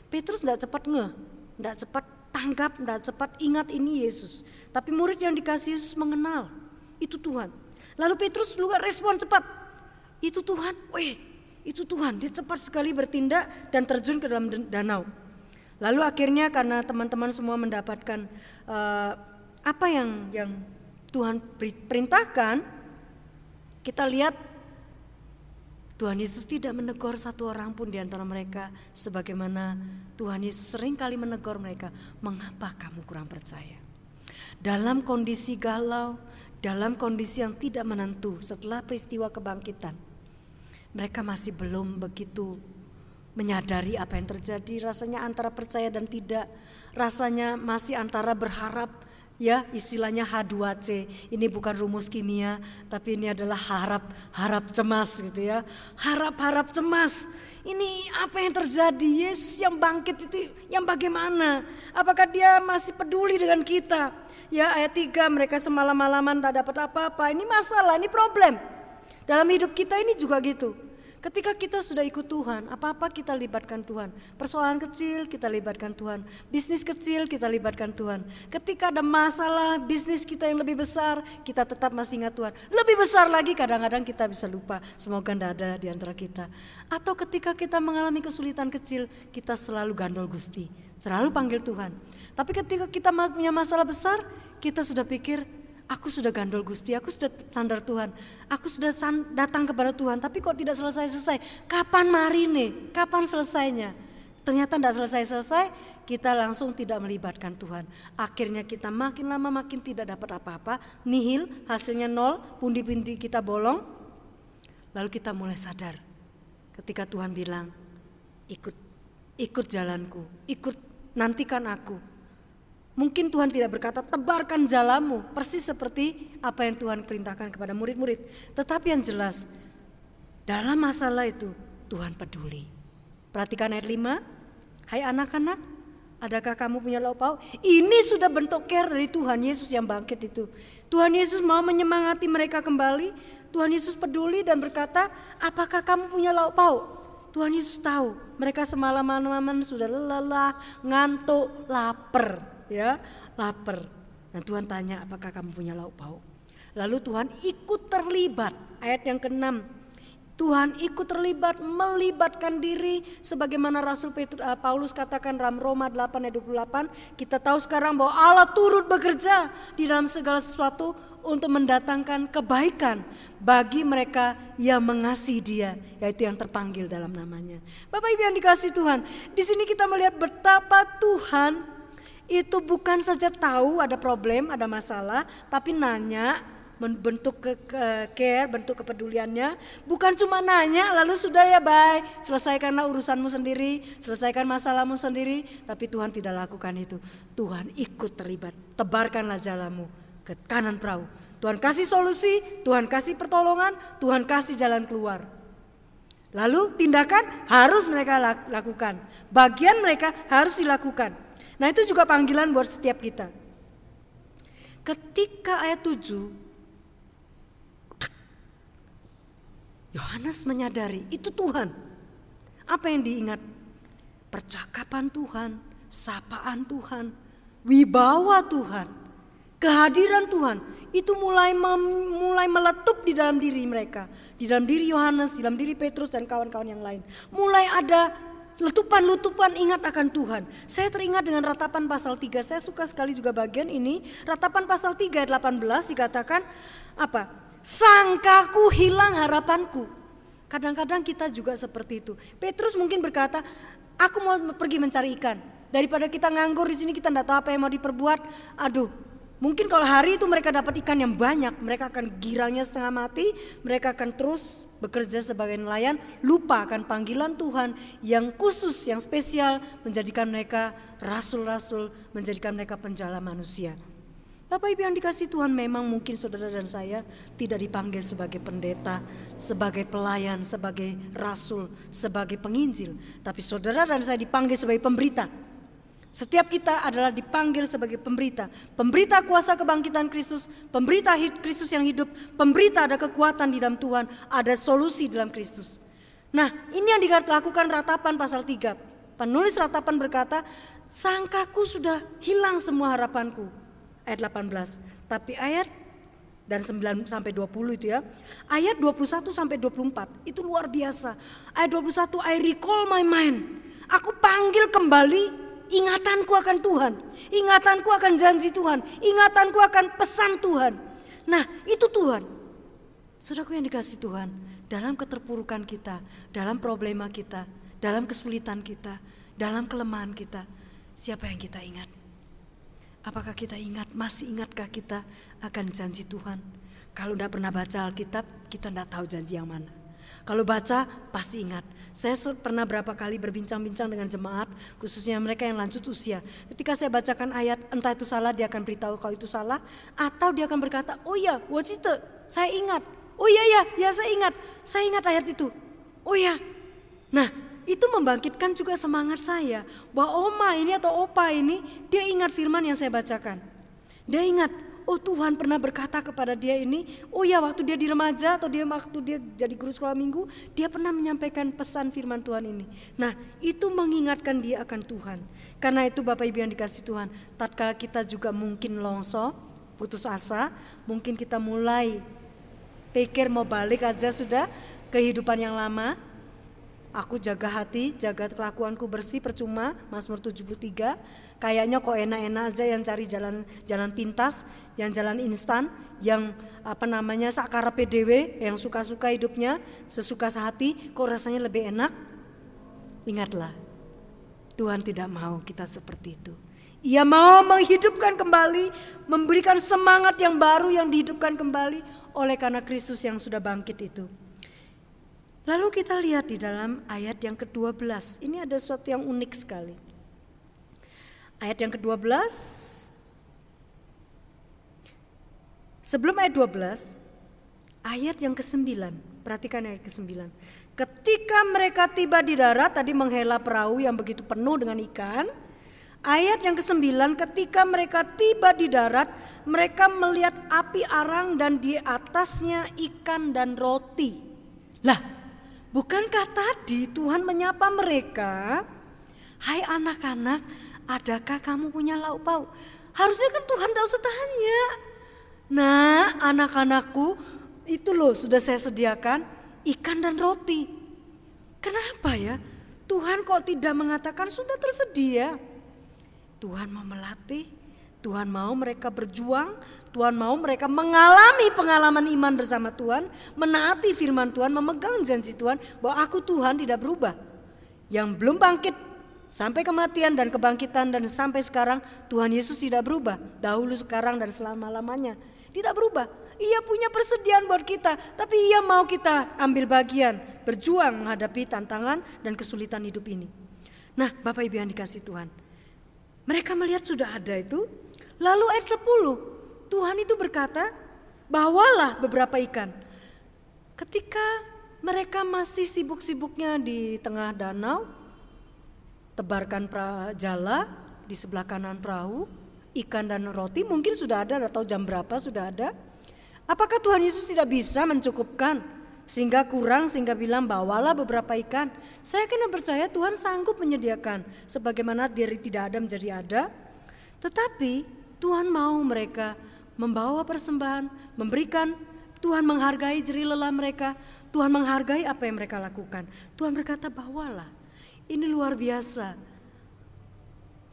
[SPEAKER 2] Petrus tidak cepat ngeh, tidak cepat tanggap, tidak cepat ingat ini Yesus. Tapi murid yang dikasih Yesus mengenal, itu Tuhan. Lalu Petrus juga respon cepat, itu Tuhan, itu Tuhan. Dia cepat sekali bertindak dan terjun ke dalam danau. Lalu akhirnya karena teman-teman semua mendapatkan apa yang Tuhan perintahkan, kita lihat Tuhan Yesus tidak menegur satu orang pun di antara mereka, sebagaimana Tuhan Yesus sering kali menegur mereka, mengapa kamu kurang percaya? Dalam kondisi galau, dalam kondisi yang tidak menentu setelah peristiwa kebangkitan, mereka masih belum begitu menyadari apa yang terjadi, rasanya antara percaya dan tidak, rasanya masih antara berharap, ya istilahnya H2C, ini bukan rumus kimia, tapi ini adalah harap cemas gitu ya, harap cemas. Ini apa yang terjadi? Yesus yang bangkit itu yang bagaimana? Apakah dia masih peduli dengan kita? Ya ayat 3, mereka semalam-malaman tak dapat apa-apa. Ini masalah, ini problem. Dalam hidup kita ini juga gitu. Ketika kita sudah ikut Tuhan, apa-apa kita libatkan Tuhan. Persoalan kecil kita libatkan Tuhan. Bisnis kecil kita libatkan Tuhan. Ketika ada masalah bisnis kita yang lebih besar, kita tetap masih ingat Tuhan. Lebih besar lagi kadang-kadang kita bisa lupa. Semoga tidak ada di antara kita. Atau ketika kita mengalami kesulitan kecil, kita selalu gandol Gusti. Selalu panggil Tuhan. Tapi ketika kita punya masalah besar, kita sudah pikir, aku sudah gandol Gusti, aku sudah sandar Tuhan, aku sudah datang kepada Tuhan, tapi kok tidak selesai-selesai. Kapan marine? Kapan selesainya? Ternyata tidak selesai-selesai, kita langsung tidak melibatkan Tuhan. Akhirnya kita makin lama makin tidak dapat apa-apa, nihil, hasilnya 0, pundi-pundi kita bolong. Lalu kita mulai sadar ketika Tuhan bilang, ikut jalanku, ikut nantikan aku. Mungkin Tuhan tidak berkata tebarkan jalamu, persis seperti apa yang Tuhan perintahkan kepada murid-murid. Tetapi yang jelas, dalam masalah itu Tuhan peduli. Perhatikan ayat 5, hai anak-anak, adakah kamu punya lauk pauk? Ini sudah bentuk care dari Tuhan Yesus yang bangkit itu. Tuhan Yesus mau menyemangati mereka kembali. Tuhan Yesus peduli dan berkata, apakah kamu punya lauk pauk? Tuhan Yesus tahu mereka semalam-malaman sudah lelah, ngantuk, lapar. Ya, lapar. Dan Tuhan tanya, apakah kamu punya lauk pauk? Lalu Tuhan ikut terlibat. Ayat yang ke-6, Tuhan ikut terlibat, melibatkan diri, sebagaimana Rasul Paulus katakan dalam Roma 8 ayat 28. Kita tahu sekarang bahwa Allah turut bekerja di dalam segala sesuatu untuk mendatangkan kebaikan bagi mereka yang mengasihi Dia, yaitu yang terpanggil dalam namanya. Bapak Ibu yang dikasihi Tuhan, di sini kita melihat betapa Tuhan itu bukan saja tahu ada problem, ada masalah, tapi nanya, bentuk care, bentuk kepeduliannya. Bukan cuma nanya lalu sudah ya bye, selesaikanlah urusanmu sendiri, selesaikan masalahmu sendiri. Tapi Tuhan tidak lakukan itu. Tuhan ikut terlibat, tebarkanlah jalamu ke kanan perahu. Tuhan kasih solusi, Tuhan kasih pertolongan, Tuhan kasih jalan keluar. Lalu tindakan harus mereka lakukan, bagian mereka harus dilakukan. Nah itu juga panggilan buat setiap kita. Ketika ayat 7, Yohanes menyadari itu Tuhan. Apa yang diingat? Percakapan Tuhan, sapaan Tuhan, wibawa Tuhan, kehadiran Tuhan. Itu mulai meletup di dalam diri mereka. Di dalam diri Yohanes, di dalam diri Petrus dan kawan-kawan yang lain. Mulai ada letupan-letupan ingat akan Tuhan. Saya teringat dengan Ratapan pasal 3. Saya suka sekali juga bagian ini. Ratapan pasal 3 ayat 18 dikatakan apa? Sangkaku hilang harapanku. Kadang-kadang kita juga seperti itu. Petrus mungkin berkata, aku mau pergi mencari ikan. Daripada kita nganggur di sini, kita tidak tahu apa yang mau diperbuat. Aduh, mungkin kalau hari itu mereka dapat ikan yang banyak, mereka akan girangnya setengah mati, mereka akan terus bekerja sebagai nelayan, lupa akan panggilan Tuhan yang khusus, yang spesial, menjadikan mereka rasul-rasul, menjadikan mereka penjala manusia. Bapak Ibu yang dikasihi Tuhan, memang mungkin saudara dan saya tidak dipanggil sebagai pendeta, sebagai pelayan, sebagai rasul, sebagai penginjil. Tapi saudara dan saya dipanggil sebagai pemberita. Setiap kita adalah dipanggil sebagai pemberita. Pemberita kuasa kebangkitan Kristus, pemberita Kristus yang hidup, pemberita ada kekuatan di dalam Tuhan, ada solusi dalam Kristus. Nah, ini yang dilakukan Ratapan pasal 3. Penulis Ratapan berkata, sangkaku sudah hilang semua harapanku. Ayat 18. Tapi ayat dan 9 sampai 20 itu ya. Ayat 21 sampai 24 itu luar biasa. Ayat 21, I recall my mind. Aku panggil kembali ingatanku akan Tuhan, ingatanku akan janji Tuhan, ingatanku akan pesan Tuhan. Nah, itu Tuhan. Saudaraku yang dikasihi Tuhan, dalam keterpurukan kita, dalam problema kita, dalam kesulitan kita, dalam kelemahan kita, siapa yang kita ingat? Apakah kita ingat, masih ingatkah kita akan janji Tuhan? Kalau tidak pernah baca Alkitab, kita tidak tahu janji yang mana. Kalau baca, pasti ingat. Saya pernah berapa kali berbincang-bincang dengan jemaat, khususnya mereka yang lanjut usia. Ketika saya bacakan ayat, entah itu salah, dia akan beritahu kalau itu salah. Atau dia akan berkata, oh ya, wajite, saya ingat. Oh iya, saya ingat ayat itu. Oh ya, nah itu membangkitkan juga semangat saya. Bahwa oma ini atau opa ini, dia ingat firman yang saya bacakan. Dia ingat, oh Tuhan pernah berkata kepada dia ini, oh ya waktu dia di remaja atau waktu dia jadi guru sekolah minggu, dia pernah menyampaikan pesan firman Tuhan ini. Nah, itu mengingatkan dia akan Tuhan. Karena itu Bapak Ibu yang dikasihi Tuhan, tatkala kita juga mungkin longso, putus asa, mungkin kita mulai pikir mau balik aja sudah kehidupan yang lama. Aku jaga hati, jaga kelakuanku bersih, percuma, Mazmur 73. Kayaknya kok enak-enak aja yang cari jalan pintas, yang jalan instan, yang sakara PDW, yang suka-suka hidupnya, sesuka hati, kok rasanya lebih enak. Ingatlah, Tuhan tidak mau kita seperti itu. Ia mau menghidupkan kembali, memberikan semangat yang baru yang dihidupkan kembali oleh karena Kristus yang sudah bangkit itu. Lalu kita lihat di dalam ayat yang ke-12, ini ada sesuatu yang unik sekali. Ayat yang ke-12, sebelum ayat 12, ayat yang ke-9, perhatikan ayat ke-9. Ketika mereka tiba di darat, tadi menghela perahu yang begitu penuh dengan ikan. Ayat yang ke-9, ketika mereka tiba di darat, mereka melihat api arang dan di atasnya ikan dan roti. Lah, bukankah tadi Tuhan menyapa mereka, hai anak-anak, adakah kamu punya lauk pauk? Harusnya kan Tuhan tidak usah tanya. Nah, anak-anakku, itu loh sudah saya sediakan ikan dan roti. Kenapa ya? Tuhan kok tidak mengatakan sudah tersedia? Tuhan mau melatih, Tuhan mau mereka berjuang, Tuhan mau mereka mengalami pengalaman iman bersama Tuhan, menaati firman Tuhan, memegang janji Tuhan bahwa aku Tuhan tidak berubah. Yang belum bangkit sampai kematian dan kebangkitan dan sampai sekarang Tuhan Yesus tidak berubah. Dahulu, sekarang dan selama-lamanya tidak berubah. Ia punya persediaan buat kita, tapi ia mau kita ambil bagian, berjuang menghadapi tantangan dan kesulitan hidup ini. Nah, Bapak Ibu yang dikasihi Tuhan, mereka melihat sudah ada itu. Lalu ayat 10, Tuhan itu berkata, bawalah beberapa ikan. Ketika mereka masih sibuk-sibuknya di tengah danau, tebarkan jala di sebelah kanan perahu, ikan dan roti mungkin sudah ada, atau jam berapa sudah ada. Apakah Tuhan Yesus tidak bisa mencukupkan sehingga kurang, sehingga bilang bawalah beberapa ikan? Saya kena percaya Tuhan sanggup menyediakan, sebagaimana dari tidak ada menjadi ada. Tetapi Tuhan mau mereka membawa persembahan, memberikan. Tuhan menghargai jerih lelah mereka, Tuhan menghargai apa yang mereka lakukan. Tuhan berkata bawalah. Ini luar biasa.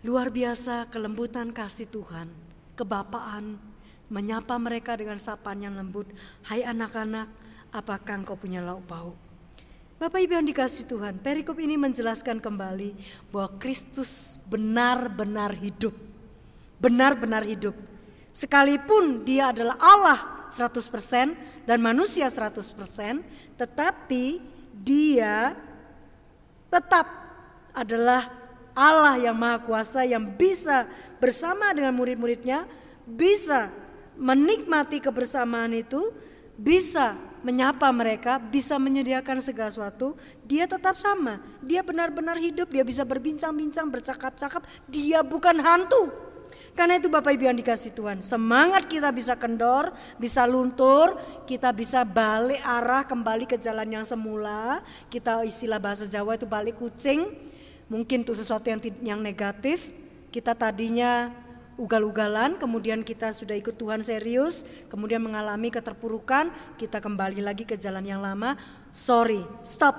[SPEAKER 2] Luar biasa kelembutan kasih Tuhan, kebapaan, menyapa mereka dengan sapaan yang lembut. Hai anak-anak, apakah engkau punya lauk pauk? Bapak Ibu yang dikasihi Tuhan, perikop ini menjelaskan kembali bahwa Kristus benar-benar hidup. Benar-benar hidup. Sekalipun dia adalah Allah 100% dan manusia 100%, tetapi dia tetap adalah Allah yang Maha Kuasa yang bisa bersama dengan murid-muridnya, bisa menikmati kebersamaan itu, bisa menyapa mereka, bisa menyediakan segala sesuatu. Dia tetap sama, dia benar-benar hidup, dia bisa berbincang-bincang, bercakap-cakap, dia bukan hantu. Karena itu Bapak Ibu yang dikasihi Tuhan, semangat kita bisa kendor, bisa luntur, kita bisa balik arah kembali ke jalan yang semula. Kita istilah bahasa Jawa itu balik kucing, mungkin itu sesuatu yang negatif. Kita tadinya ugal-ugalan, kemudian kita sudah ikut Tuhan serius, kemudian mengalami keterpurukan, kita kembali lagi ke jalan yang lama. Sorry, stop.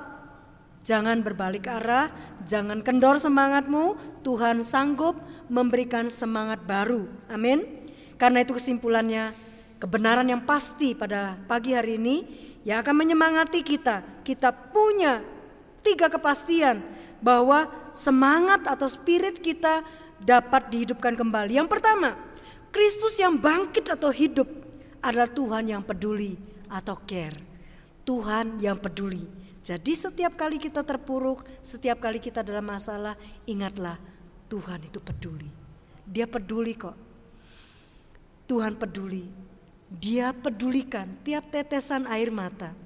[SPEAKER 2] Jangan berbalik arah, jangan kendor semangatmu. Tuhan sanggup memberikan semangat baru. Amin. Karena itu kesimpulannya, kebenaran yang pasti pada pagi hari ini yang akan menyemangati kita. Kita punya 3 kepastian bahwa semangat atau spirit kita dapat dihidupkan kembali. Yang pertama, Kristus yang bangkit atau hidup adalah Tuhan yang peduli atau care. Tuhan yang peduli. Jadi setiap kali kita terpuruk, setiap kali kita dalam masalah, ingatlah Tuhan itu peduli. Dia peduli kok. Tuhan peduli. Dia pedulikan tiap tetesan air mata.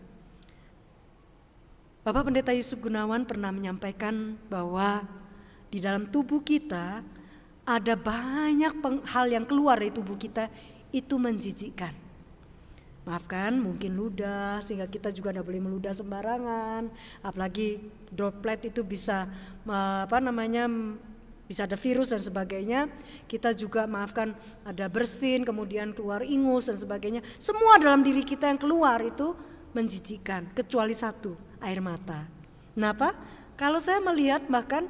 [SPEAKER 2] Bapak Pendeta Yusuf Gunawan pernah menyampaikan bahwa di dalam tubuh kita ada banyak hal yang keluar dari tubuh kita itu menjijikkan. Maafkan, mungkin ludah, sehingga kita juga tidak boleh meludah sembarangan. Apalagi droplet itu bisa bisa ada virus dan sebagainya. Kita juga maafkan ada bersin, kemudian keluar ingus dan sebagainya. Semua dalam diri kita yang keluar itu menjijikkan, kecuali satu, air mata. Kenapa? Kalau saya melihat bahkan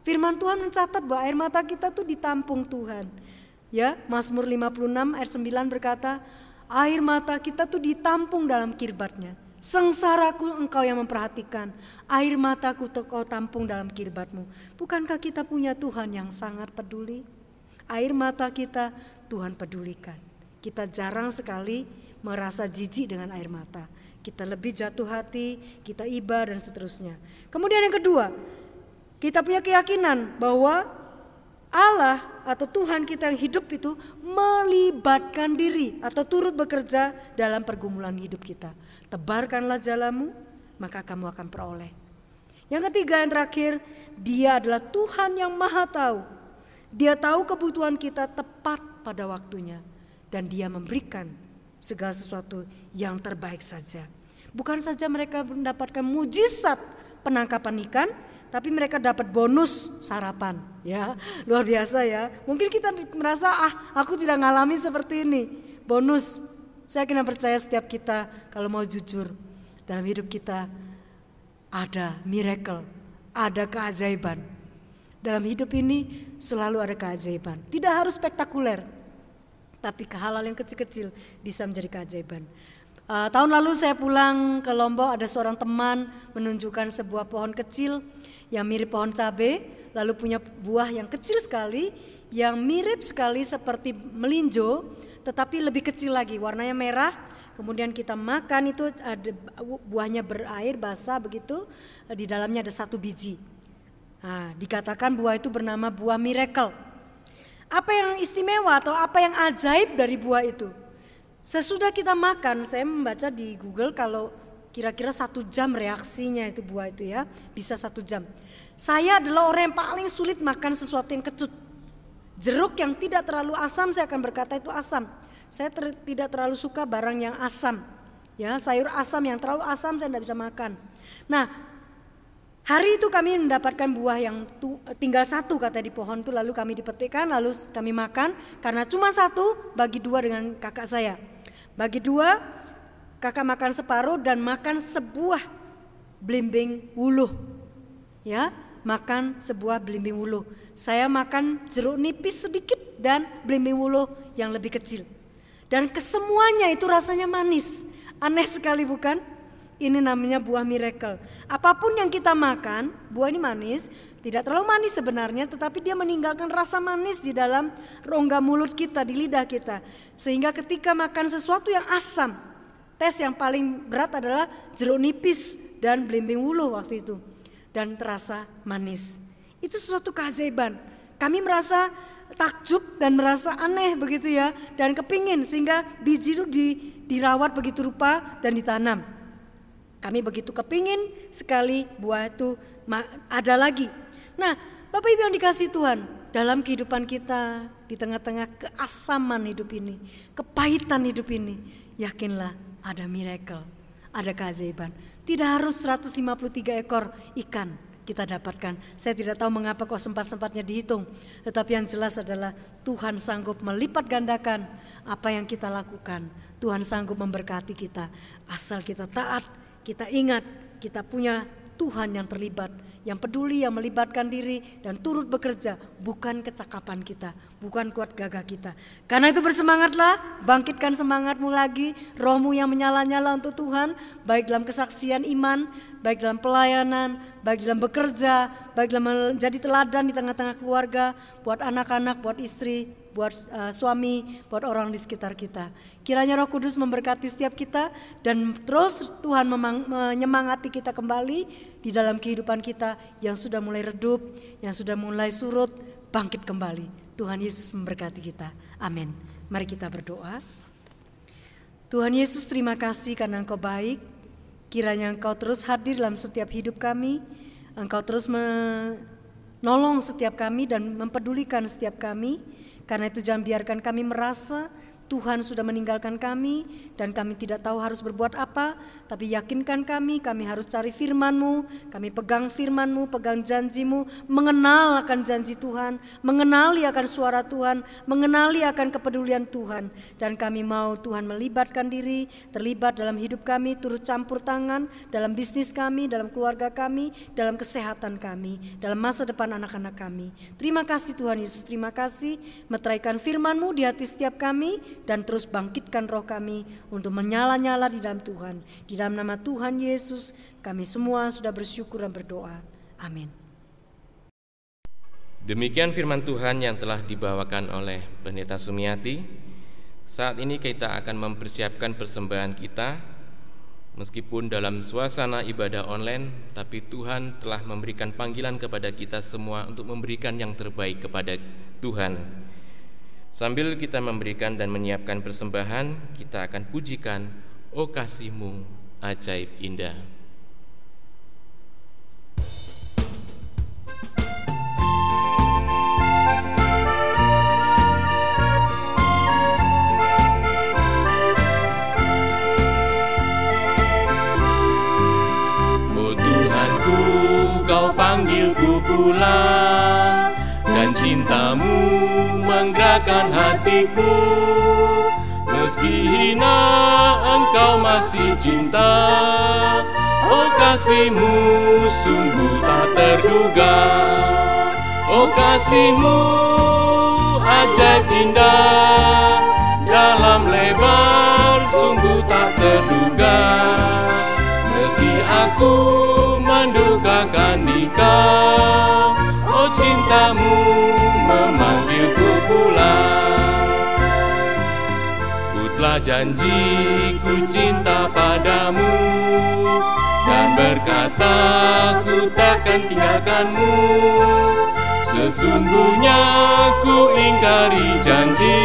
[SPEAKER 2] firman Tuhan mencatat bahwa air mata kita tuh ditampung Tuhan. Ya, Mazmur 56 ayat 9 berkata, air mata kita tuh ditampung dalam kirbatnya. Sengsaraku engkau yang memperhatikan, air mataku kau tampung dalam kirbatmu. Bukankah kita punya Tuhan yang sangat peduli? Air mata kita Tuhan pedulikan. Kita jarang sekali merasa jijik dengan air mata. Kita lebih jatuh hati, kita iba dan seterusnya. Kemudian yang kedua, kita punya keyakinan bahwa Allah atau Tuhan kita yang hidup itu melibatkan diri atau turut bekerja dalam pergumulan hidup kita. Tebarkanlah jalamu, maka kamu akan peroleh. Yang ketiga, yang terakhir, Dia adalah Tuhan yang Maha Tahu. Dia tahu kebutuhan kita tepat pada waktunya, dan Dia memberikan segala sesuatu yang terbaik saja. Bukan saja mereka mendapatkan mujizat penangkapan ikan, tapi mereka dapat bonus sarapan, ya, luar biasa ya. Mungkin kita merasa aku tidak ngalami seperti ini. Bonus, saya kena percaya setiap kita kalau mau jujur dalam hidup kita ada miracle, ada keajaiban. Dalam hidup ini selalu ada keajaiban. Tidak harus spektakuler, tapi hal-hal yang kecil-kecil bisa menjadi keajaiban. Tahun lalu saya pulang ke Lombok, ada seorang teman menunjukkan sebuah pohon kecil yang mirip pohon cabai, lalu punya buah yang kecil sekali, yang mirip sekali seperti melinjo, tetapi lebih kecil lagi, warnanya merah. Kemudian kita makan itu, ada buahnya berair, basah begitu, di dalamnya ada 1 biji. Nah, dikatakan buah itu bernama buah miracle. Apa yang istimewa atau apa yang ajaib dari buah itu? Sesudah kita makan, saya membaca di Google kalau kira-kira 1 jam reaksinya itu buah itu ya, bisa 1 jam. Saya adalah orang yang paling sulit makan sesuatu yang kecut. Jeruk yang tidak terlalu asam saya akan berkata itu asam. Saya tidak terlalu suka barang yang asam. Ya, sayur asam yang terlalu asam saya tidak bisa makan. Nah, hari itu kami mendapatkan buah yang tinggal 1 kata di pohon itu, lalu kami dipetikkan, lalu kami makan karena cuma 1, bagi 2 dengan kakak saya. Bagi 2, kakak makan separuh dan makan sebuah belimbing wuluh. Ya, makan sebuah belimbing wuluh. Saya makan jeruk nipis sedikit dan belimbing wuluh yang lebih kecil. Dan kesemuanya itu rasanya manis. Aneh sekali bukan? Ini namanya buah miracle. Apapun yang kita makan, buah ini manis, tidak terlalu manis sebenarnya, tetapi dia meninggalkan rasa manis di dalam rongga mulut kita, di lidah kita. Sehingga ketika makan sesuatu yang asam, tes yang paling berat adalah jeruk nipis dan belimbing wuluh waktu itu. Dan terasa manis. Itu sesuatu keajaiban. Kami merasa takjub dan merasa aneh begitu ya, dan kepingin sehingga biji itu dirawat begitu rupa dan ditanam. Kami begitu kepingin sekali buah itu ada lagi. Nah, Bapak Ibu yang dikasihi Tuhan, dalam kehidupan kita, di tengah-tengah keasaman hidup ini, kepahitan hidup ini, yakinlah ada miracle, ada keajaiban. Tidak harus 153 ekor ikan kita dapatkan. Saya tidak tahu mengapa kok sempat-sempatnya dihitung. Tetapi yang jelas adalah Tuhan sanggup melipat gandakan apa yang kita lakukan. Tuhan sanggup memberkati kita. Asal kita taat, kita ingat, kita punya Tuhan yang terlibat, yang peduli, yang melibatkan diri dan turut bekerja. Bukan kecakapan kita, bukan kuat gagah kita. Karena itu bersemangatlah, bangkitkan semangatmu lagi, rohmu yang menyala-nyala untuk Tuhan, baik dalam kesaksian iman, baik dalam pelayanan, baik dalam bekerja, baik dalam menjadi teladan di tengah-tengah keluarga, buat anak-anak, buat istri, buat suami, buat orang di sekitar kita. Kiranya Roh Kudus memberkati setiap kita dan terus Tuhan menyemangati kita kembali di dalam kehidupan kita yang sudah mulai redup, yang sudah mulai surut, bangkit kembali. Tuhan Yesus memberkati kita. Amin. Mari kita berdoa. Tuhan Yesus, terima kasih karena Engkau baik. Kiranya Engkau terus hadir dalam setiap hidup kami. Engkau terus menolong setiap kami dan mempedulikan setiap kami. Karena itu jangan biarkan kami merasa Tuhan sudah meninggalkan kami dan kami tidak tahu harus berbuat apa, tapi yakinkan kami harus cari firman-Mu, kami pegang firman-Mu, pegang janji-Mu, mengenal akan janji Tuhan, mengenali akan suara Tuhan, mengenali akan kepedulian Tuhan. Dan kami mau Tuhan melibatkan diri, terlibat dalam hidup kami, turut campur tangan dalam bisnis kami, dalam keluarga kami, dalam kesehatan kami, dalam masa depan anak-anak kami. Terima kasih Tuhan Yesus, terima kasih meteraikan firman-Mu di hati setiap kami, dan terus bangkitkan roh kami untuk menyala-nyala di dalam Tuhan. Di dalam nama Tuhan Yesus kami semua sudah bersyukur dan berdoa. Amin.
[SPEAKER 1] Demikian firman Tuhan yang telah dibawakan oleh Pendeta Sumiati. Saat ini kita akan mempersiapkan persembahan kita. Meskipun dalam suasana ibadah online, tapi Tuhan telah memberikan panggilan kepada kita semua untuk memberikan yang terbaik kepada Tuhan. Sambil kita memberikan dan menyiapkan persembahan, kita akan pujikan "O Kasih-Mu Ajaib Indah". O Tuhanku, Kau panggilku pulang, dan cinta-Mu menggerakkan hatiku. Meski hina, Engkau masih cinta. Oh, kasih-Mu sungguh tak terduga. Oh, kasih-Mu ajaib indah, dalam lebar sungguh tak terduga. Meski aku mendukakan Dikau, oh, cinta-Mu memanggilku pulang. Ku telah janji ku cinta padamu, dan berkata ku takkan tinggalkanmu. Sesungguhnya ku ingkari janji,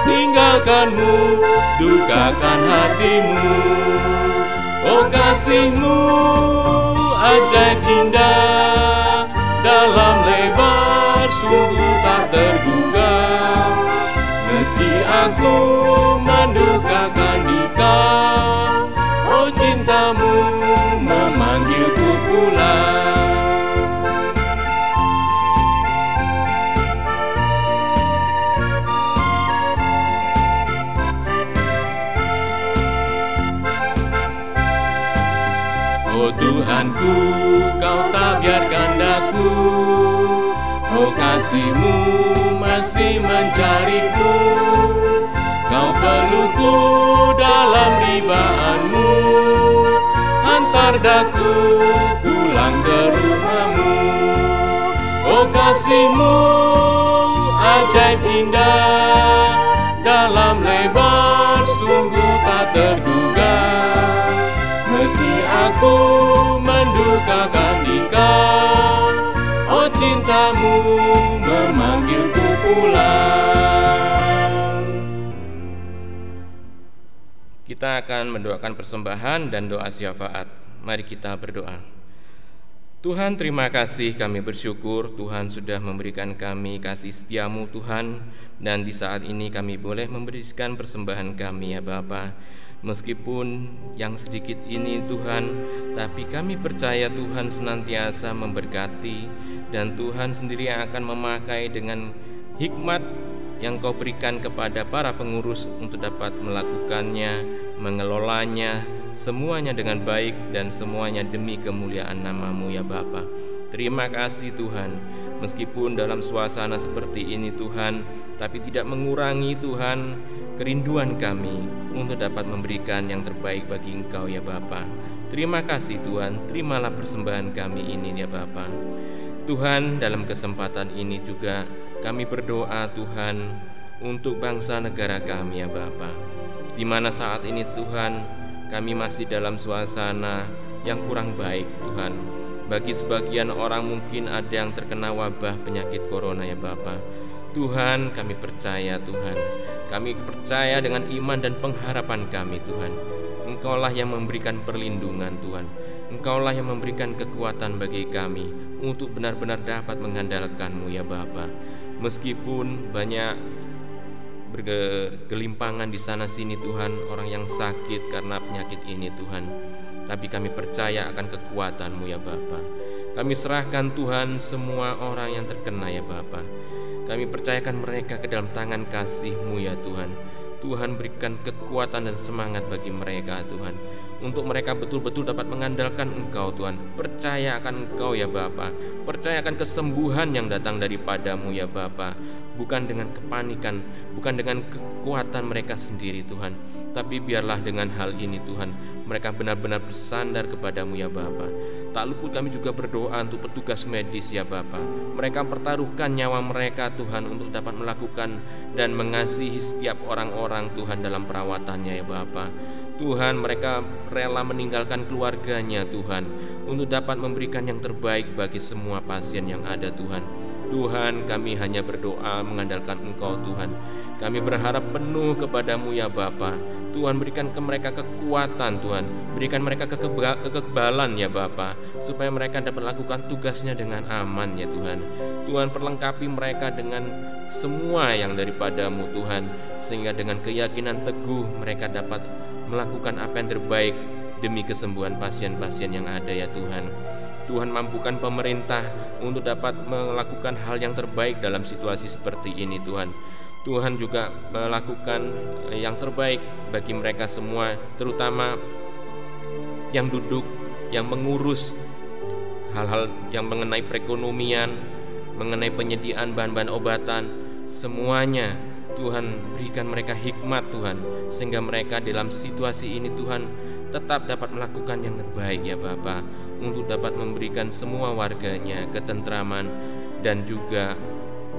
[SPEAKER 1] tinggalkanmu, dukakan hatimu. Oh, kasih-Mu ajaib indah, dalam lebar sungguh tak terduga. Meski aku mendukakan Dikau, oh, cinta-Mu memanggilku pulang. Oh, Tuhanku, Kau tak biarkan daku. Oh, kasih-Mu masih mencariku. Kau pelukku dalam ribaan-Mu. Ardaku pulang ke rumahmu. Oh kasih-Mu ajaib indah, dalam lebar sungguh tak terduga. Meski aku mendukakan Dikau, oh cinta-Mu memanggilku pulang. Kita akan mendoakan persembahan dan doa syafaat. Mari kita berdoa. Tuhan, terima kasih, kami bersyukur Tuhan sudah memberikan kami kasih setia-Mu Tuhan, dan di saat ini kami boleh memberikan persembahan kami ya Bapa. Meskipun yang sedikit ini Tuhan, tapi kami percaya Tuhan senantiasa memberkati, dan Tuhan sendiri yang akan memakai dengan hikmat yang Kau berikan kepada para pengurus untuk dapat melakukannya, mengelolanya, semuanya dengan baik dan semuanya demi kemuliaan nama-Mu ya Bapa. Terima kasih Tuhan, meskipun dalam suasana seperti ini Tuhan, tapi tidak mengurangi Tuhan kerinduan kami untuk dapat memberikan yang terbaik bagi Engkau ya Bapa. Terima kasih Tuhan, terimalah persembahan kami ini ya Bapa. Tuhan, dalam kesempatan ini juga kami berdoa Tuhan untuk bangsa negara kami ya Bapa, di mana saat ini Tuhan kami masih dalam suasana yang kurang baik Tuhan. Bagi sebagian orang mungkin ada yang terkena wabah penyakit corona ya Bapa. Tuhan, kami percaya Tuhan, kami percaya dengan iman dan pengharapan kami Tuhan, Engkaulah yang memberikan perlindungan Tuhan, Engkaulah yang memberikan kekuatan bagi kami untuk benar-benar dapat mengandalkan-Mu ya Bapa. Meskipun banyak bergelimpangan di sana sini Tuhan, orang yang sakit karena penyakit ini Tuhan, tapi kami percaya akan kekuatan-Mu ya Bapa. Kami serahkan Tuhan semua orang yang terkena ya Bapa. Kami percayakan mereka ke dalam tangan kasih-Mu ya Tuhan. Tuhan, berikan kekuatan dan semangat bagi mereka Tuhan, untuk mereka betul-betul dapat mengandalkan Engkau Tuhan. Percaya akan Engkau ya Bapa, percaya akan kesembuhan yang datang daripada-Mu ya Bapa. Bukan dengan kepanikan, bukan dengan kekuatan mereka sendiri Tuhan, tapi biarlah dengan hal ini Tuhan, mereka benar-benar bersandar kepada-Mu ya Bapa. Tak luput kami juga berdoa untuk petugas medis ya Bapa. Mereka pertaruhkan nyawa mereka Tuhan untuk dapat melakukan dan mengasihi setiap orang-orang Tuhan dalam perawatannya ya Bapa. Tuhan, mereka rela meninggalkan keluarganya Tuhan, untuk dapat memberikan yang terbaik bagi semua pasien yang ada Tuhan. Tuhan, kami hanya berdoa mengandalkan Engkau Tuhan. Kami berharap penuh kepada-Mu ya Bapa. Tuhan, berikan ke mereka kekuatan Tuhan, berikan mereka kekebalan ya Bapa, supaya mereka dapat lakukan tugasnya dengan aman ya Tuhan. Tuhan, perlengkapi mereka dengan semua yang daripada-Mu Tuhan, sehingga dengan keyakinan teguh mereka dapat melakukan apa yang terbaik demi kesembuhan pasien-pasien yang ada ya Tuhan. Tuhan, mampukan pemerintah untuk dapat melakukan hal yang terbaik dalam situasi seperti ini Tuhan. Tuhan juga melakukan yang terbaik bagi mereka semua, terutama yang duduk, yang mengurus hal-hal yang mengenai perekonomian, mengenai penyediaan bahan-bahan obatan, semuanya Tuhan, berikan mereka hikmat Tuhan, sehingga mereka dalam situasi ini Tuhan tetap dapat melakukan yang terbaik ya Bapa, untuk dapat memberikan semua warganya ketentraman dan juga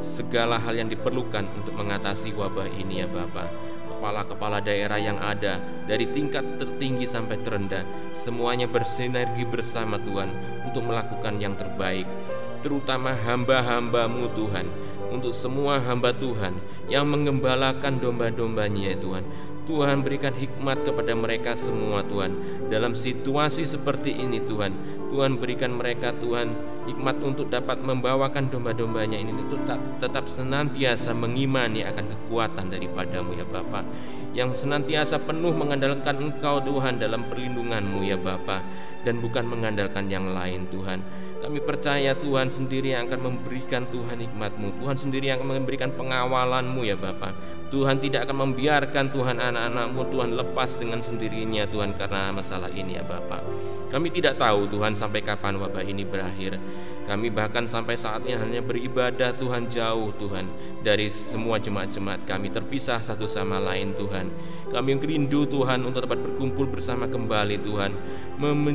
[SPEAKER 1] segala hal yang diperlukan untuk mengatasi wabah ini ya Bapa. Kepala-kepala daerah yang ada dari tingkat tertinggi sampai terendah, semuanya bersinergi bersama Tuhan untuk melakukan yang terbaik, terutama hamba-hamba-Mu Tuhan, untuk semua hamba Tuhan yang menggembalakan domba-dombanya ya Tuhan. Tuhan, berikan hikmat kepada mereka semua Tuhan, dalam situasi seperti ini Tuhan. Tuhan, berikan mereka Tuhan hikmat untuk dapat membawakan domba-dombanya ini tetap senantiasa mengimani akan kekuatan daripada-Mu ya Bapa, yang senantiasa penuh mengandalkan Engkau Tuhan dalam perlindungan-Mu ya Bapa, dan bukan mengandalkan yang lain Tuhan. Kami percaya Tuhan sendiri yang akan memberikan Tuhan hikmat-Mu, Tuhan sendiri yang akan memberikan pengawalan-Mu ya Bapa. Tuhan tidak akan membiarkan Tuhan anak-anak-Mu Tuhan lepas dengan sendirinya Tuhan karena masalah ini ya Bapa. Kami tidak tahu Tuhan sampai kapan wabah ini berakhir. Kami bahkan sampai saat ini hanya beribadah Tuhan jauh Tuhan dari semua jemaat-jemaat kami, terpisah satu sama lain Tuhan. Kami rindu Tuhan untuk dapat berkumpul bersama kembali Tuhan,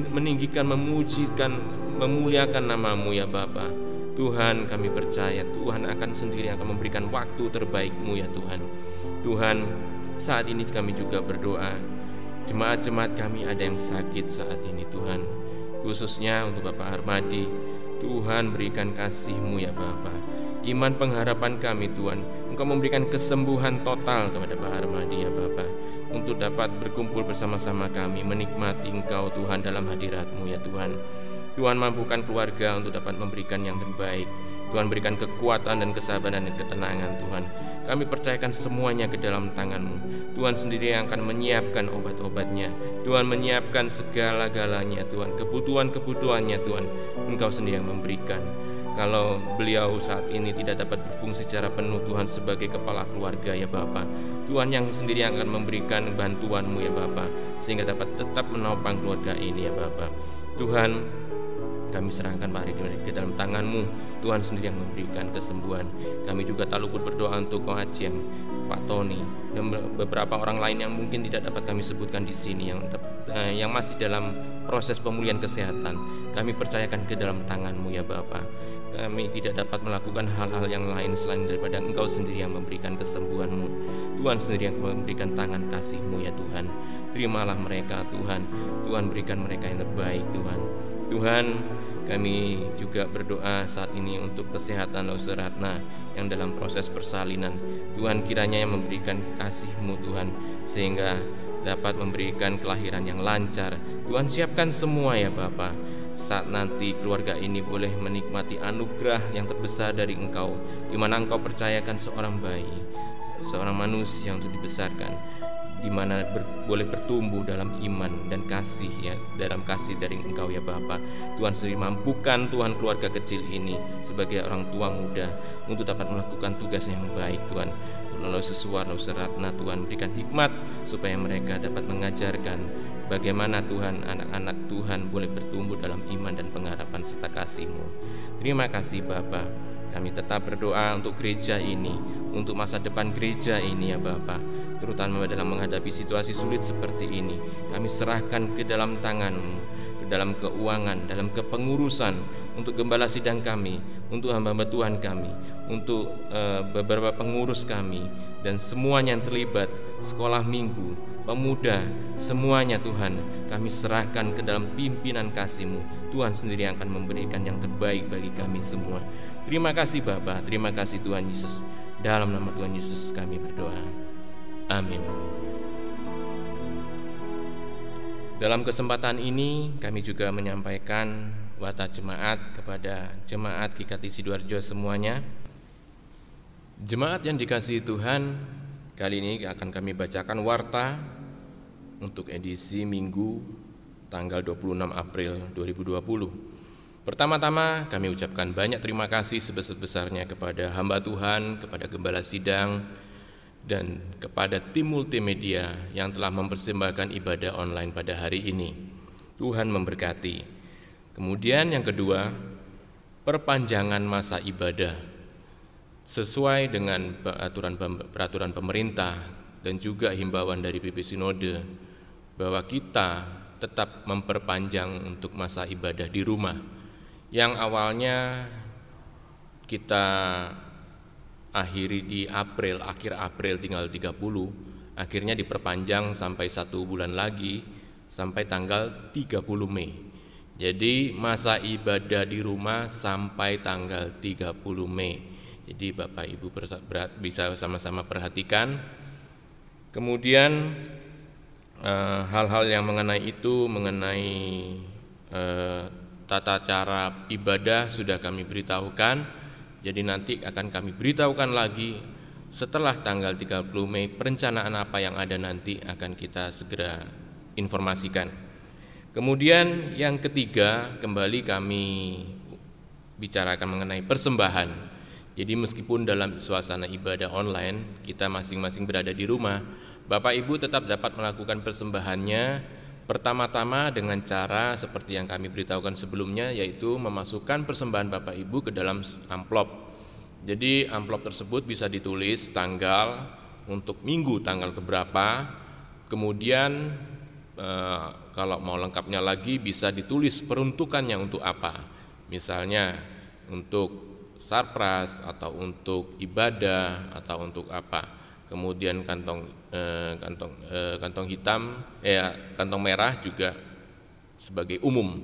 [SPEAKER 1] meninggikan, memujikan, memuliakan nama-Mu ya Bapa. Tuhan, kami percaya Tuhan akan sendiri akan memberikan waktu terbaik-Mu ya Tuhan. Tuhan, saat ini kami juga berdoa, jemaat-jemaat kami ada yang sakit saat ini Tuhan, khususnya untuk Bapak Harmadi. Tuhan, berikan kasih-Mu ya Bapa. Iman pengharapan kami Tuhan, Engkau memberikan kesembuhan total kepada Pak Harmadi ya Bapa, untuk dapat berkumpul bersama-sama kami menikmati Engkau Tuhan dalam hadirat-Mu ya Tuhan. Tuhan, mampukan keluarga untuk dapat memberikan yang terbaik. Tuhan, berikan kekuatan dan kesabaran dan ketenangan Tuhan. Kami percayakan semuanya ke dalam tangan-Mu. Tuhan sendiri yang akan menyiapkan obat-obatnya. Tuhan menyiapkan segala-galanya Tuhan, kebutuhan-kebutuhannya Tuhan, Engkau sendiri yang memberikan. Kalau beliau saat ini tidak dapat berfungsi secara penuh Tuhan sebagai kepala keluarga ya Bapa, Tuhan yang sendiri yang akan memberikan bantuan-Mu ya Bapa, sehingga dapat tetap menopang keluarga ini ya Bapa. Tuhan, kami serahkan Pak Ari ke dalam tangan-Mu. Tuhan sendiri yang memberikan kesembuhan. Kami juga tak luput berdoa untuk Ko Aceng, Pak Tony, dan beberapa orang lain yang mungkin tidak dapat kami sebutkan di sini, yang masih dalam proses pemulihan kesehatan. Kami percayakan ke dalam tangan-Mu ya Bapa. Kami tidak dapat melakukan hal-hal yang lain selain daripada Engkau sendiri yang memberikan kesembuhan-Mu. Tuhan sendiri yang memberikan tangan kasih-Mu ya Tuhan. Terimalah mereka Tuhan. Tuhan, berikan mereka yang terbaik Tuhan. Tuhan, kami juga berdoa saat ini untuk kesehatan Lausir Ratna yang dalam proses persalinan. Tuhan, kiranya yang memberikan kasih-Mu Tuhan, sehingga dapat memberikan kelahiran yang lancar. Tuhan, siapkan semua ya Bapa, saat nanti keluarga ini boleh menikmati anugerah yang terbesar dari Engkau, di mana Engkau percayakan seorang bayi, seorang manusia untuk dibesarkan, di mana boleh bertumbuh dalam iman dan kasih ya, dalam kasih dari Engkau ya Bapa. Tuhan sendiri mampukan Tuhan keluarga kecil ini sebagai orang tua muda untuk dapat melakukan tugas yang baik Tuhan. Melalui Sesuar Lausir Ratna Tuhan, berikan hikmat supaya mereka dapat mengajarkan bagaimana Tuhan anak-anak Tuhan boleh bertumbuh dalam iman dan pengharapan serta kasih-Mu. Terima kasih Bapa. Kami tetap berdoa untuk gereja ini, untuk masa depan gereja ini ya Bapa, terutama dalam menghadapi situasi sulit seperti ini. Kami serahkan ke dalam tangan-Mu, ke dalam keuangan, dalam kepengurusan, untuk gembala sidang kami, untuk hamba-hamba Tuhan kami, untuk beberapa pengurus kami, dan semuanya yang terlibat, sekolah minggu, pemuda, semuanya Tuhan, kami serahkan ke dalam pimpinan kasih-Mu. Tuhan sendiri yang akan memberikan yang terbaik bagi kami semua. Terima kasih Bapa, terima kasih Tuhan Yesus. Dalam nama Tuhan Yesus kami berdoa. Amin. Dalam kesempatan ini kami juga menyampaikan wata jemaat kepada jemaat GKT Sidoarjo semuanya. Jemaat yang dikasihi Tuhan, kali ini akan kami bacakan warta untuk edisi Minggu tanggal 26 April 2020. Pertama-tama kami ucapkan banyak terima kasih sebesar-besarnya kepada hamba Tuhan, kepada gembala sidang, dan kepada tim multimedia yang telah mempersembahkan ibadah online pada hari ini. Tuhan memberkati. Kemudian yang kedua, perpanjangan masa ibadah sesuai dengan peraturan pemerintah dan juga himbauan dari PP Sinode bahwa kita tetap memperpanjang untuk masa ibadah di rumah. Yang awalnya kita akhiri di akhir April tinggal 30, akhirnya diperpanjang sampai 1 bulan lagi sampai tanggal 30 Mei. Jadi masa ibadah di rumah sampai tanggal 30 Mei. Jadi Bapak Ibu bisa sama-sama perhatikan. Kemudian hal-hal yang mengenai itu, mengenai tata cara ibadah sudah kami beritahukan. Jadi nanti akan kami beritahukan lagi setelah tanggal 30 Mei perencanaan apa yang ada nanti akan kita segera informasikan. Kemudian yang ketiga, kembali kami bicarakan mengenai persembahan. Jadi meskipun dalam suasana ibadah online kita masing-masing berada di rumah, Bapak Ibu tetap dapat melakukan persembahannya Pertama-tama dengan cara seperti yang kami beritahukan sebelumnya, yaitu memasukkan persembahan Bapak Ibu ke dalam amplop. Jadi amplop tersebut bisa ditulis tanggal untuk minggu tanggal keberapa, kemudian kalau mau lengkapnya lagi bisa ditulis peruntukannya untuk apa, misalnya untuk sarpras atau untuk ibadah atau untuk apa. Kemudian kantong hitam, kantong merah juga sebagai umum.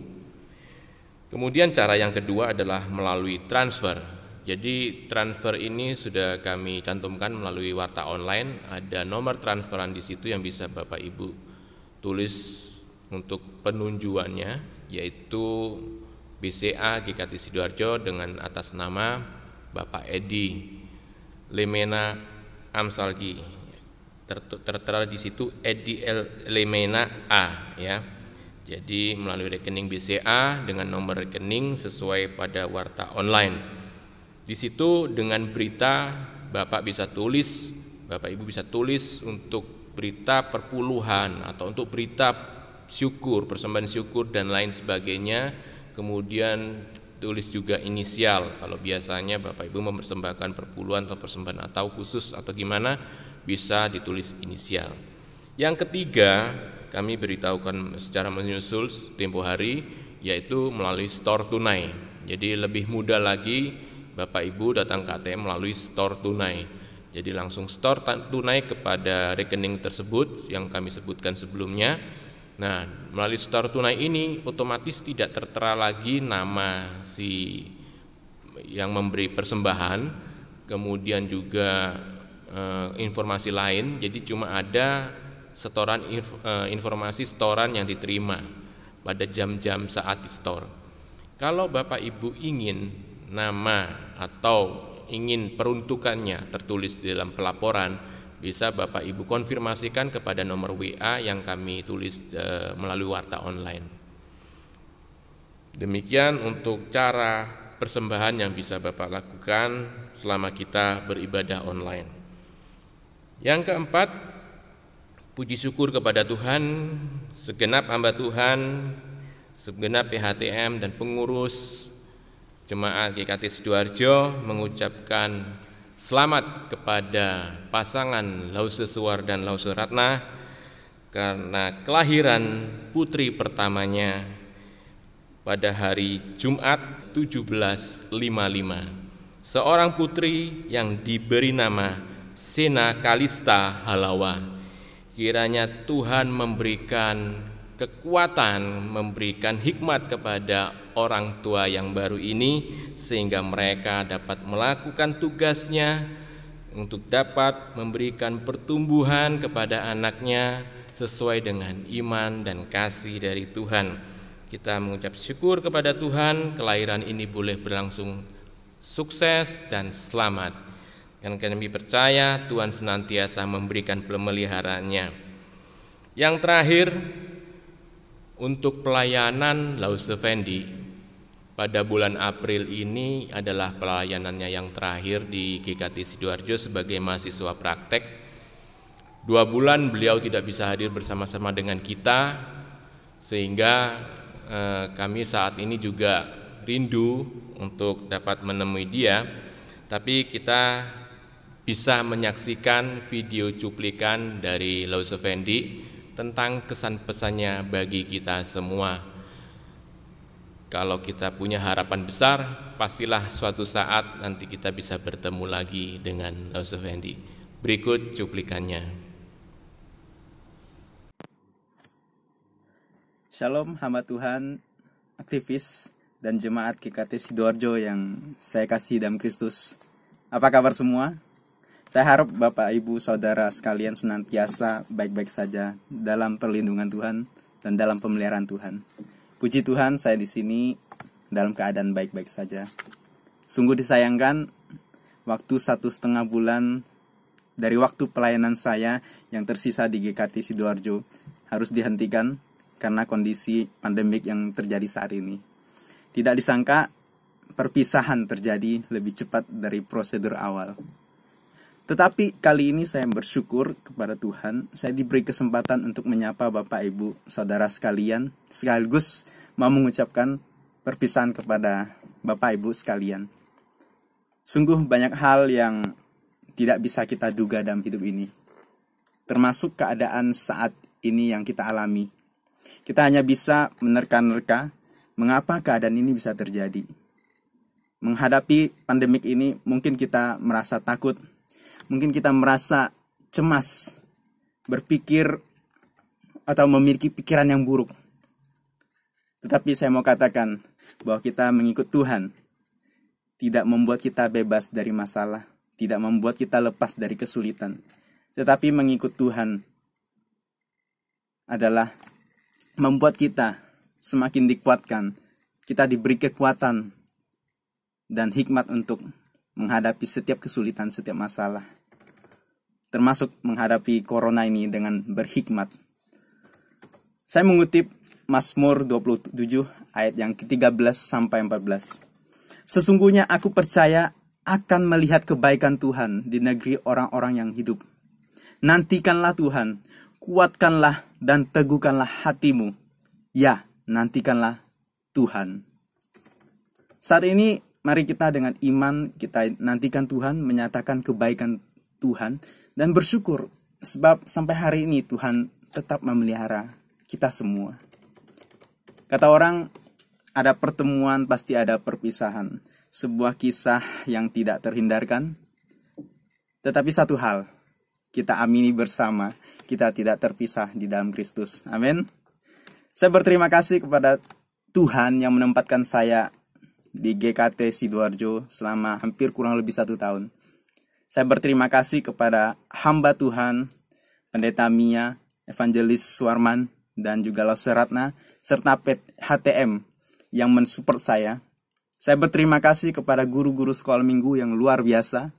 [SPEAKER 1] Kemudian cara yang kedua adalah melalui transfer. Jadi transfer ini sudah kami cantumkan melalui warta online. Ada nomor transferan di situ yang bisa Bapak Ibu tulis untuk penunjuannya, yaitu BCA GKT Sidoarjo dengan atas nama Bapak Edi Lemena Amsalki. Tertera di situ Edi Lemena A, ya. Jadi melalui rekening BCA dengan nomor rekening sesuai pada warta online. Di situ dengan berita Bapak Ibu bisa tulis untuk berita perpuluhan atau untuk berita syukur, persembahan syukur dan lain sebagainya. Kemudian tulis juga inisial. Kalau biasanya Bapak Ibu mempersembahkan perpuluhan atau persembahan atau khusus atau gimana, bisa ditulis inisial. Yang ketiga, kami beritahukan secara menyusul tempo hari, yaitu melalui store tunai. Jadi lebih mudah lagi Bapak Ibu datang ke ATM melalui store tunai. Jadi langsung store tunai kepada rekening tersebut yang kami sebutkan sebelumnya. Nah, melalui store tunai ini otomatis tidak tertera lagi nama si yang memberi persembahan, kemudian juga informasi lain. Jadi cuma ada setoran informasi setoran yang diterima pada jam-jam saat di store. Kalau Bapak Ibu ingin nama atau ingin peruntukannya tertulis di dalam pelaporan, bisa Bapak Ibu konfirmasikan kepada nomor WA yang kami tulis melalui warta online. Demikian untuk cara persembahan yang bisa Bapak lakukan selama kita beribadah online. Yang keempat, puji syukur kepada Tuhan, segenap hamba Tuhan, segenap PHTM dan pengurus Jemaat GKT Sidoarjo mengucapkan selamat kepada pasangan Lause Suwar dan Lause Ratna karena kelahiran putri pertamanya pada hari Jumat 17.55. Seorang putri yang diberi nama Sena Kalista Halawa. Kiranya Tuhan memberikan kekuatan, memberikan hikmat kepada orang tua yang baru ini sehingga mereka dapat melakukan tugasnya untuk dapat memberikan pertumbuhan kepada anaknya sesuai dengan iman dan kasih dari Tuhan. Kita mengucap syukur kepada Tuhan, kelahiran ini boleh berlangsung sukses dan selamat. Dan kami percaya Tuhan senantiasa memberikan pemeliharaannya. Yang terakhir, untuk pelayanan Lause Fendi pada bulan April ini adalah pelayanannya yang terakhir di GKT Sidoarjo sebagai mahasiswa praktek. 2 bulan beliau tidak bisa hadir bersama-sama dengan kita, sehingga kami saat ini juga rindu untuk dapat menemui dia. Tapi kita bisa menyaksikan video cuplikan dari Lause Fendi tentang kesan pesannya bagi kita semua. Kalau kita punya harapan besar, pastilah suatu saat nanti kita bisa bertemu lagi dengan Lause Fendi. Berikut cuplikannya.
[SPEAKER 3] Shalom hamba Tuhan, aktivis dan jemaat GKT Sidoarjo yang saya kasih dalam Kristus. Apa kabar semua? Saya harap Bapak, Ibu, Saudara sekalian senantiasa baik-baik saja dalam perlindungan Tuhan dan dalam pemeliharaan Tuhan. Puji Tuhan, saya di sini dalam keadaan baik-baik saja. Sungguh disayangkan, waktu 1,5 bulan dari waktu pelayanan saya yang tersisa di GKT Sidoarjo harus dihentikan karena kondisi pandemik yang terjadi saat ini. Tidak disangka, perpisahan terjadi lebih cepat dari prosedur awal. Tetapi kali ini saya bersyukur kepada Tuhan, saya diberi kesempatan untuk menyapa Bapak Ibu Saudara sekalian, sekaligus mau mengucapkan perpisahan kepada Bapak Ibu sekalian. Sungguh banyak hal yang tidak bisa kita duga dalam hidup ini, termasuk keadaan saat ini yang kita alami. Kita hanya bisa menerka-nerka mengapa keadaan ini bisa terjadi. Menghadapi pandemik ini mungkin kita merasa takut, mungkin kita merasa cemas, berpikir atau memiliki pikiran yang buruk. Tetapi saya mau katakan bahwa kita mengikut Tuhan tidak membuat kita bebas dari masalah, tidak membuat kita lepas dari kesulitan. Tetapi mengikut Tuhan adalah membuat kita semakin dikuatkan. Kita diberi kekuatan dan hikmat untuk menghadapi setiap kesulitan, setiap masalah. Termasuk menghadapi corona ini dengan berhikmat. Saya mengutip Mazmur 27 ayat yang ke-13 sampai 14. Sesungguhnya aku percaya akan melihat kebaikan Tuhan di negeri orang-orang yang hidup. Nantikanlah Tuhan, kuatkanlah dan teguhkanlah hatimu. Ya, nantikanlah Tuhan. Saat ini mari kita dengan iman kita nantikan Tuhan, menyatakan kebaikan Tuhan, dan bersyukur sebab sampai hari ini Tuhan tetap memelihara kita semua. Kata orang, ada pertemuan pasti ada perpisahan. Sebuah kisah yang tidak terhindarkan. Tetapi satu hal, kita amini bersama, kita tidak terpisah di dalam Kristus. Amin. Saya berterima kasih kepada Tuhan yang menempatkan saya di GKT Sidoarjo selama hampir kurang lebih 1 tahun. Saya berterima kasih kepada hamba Tuhan, Pendeta Mia, Evangelis Suarman, dan juga Lose Ratna, serta HTM yang mensupport saya. Saya berterima kasih kepada guru-guru sekolah minggu yang luar biasa.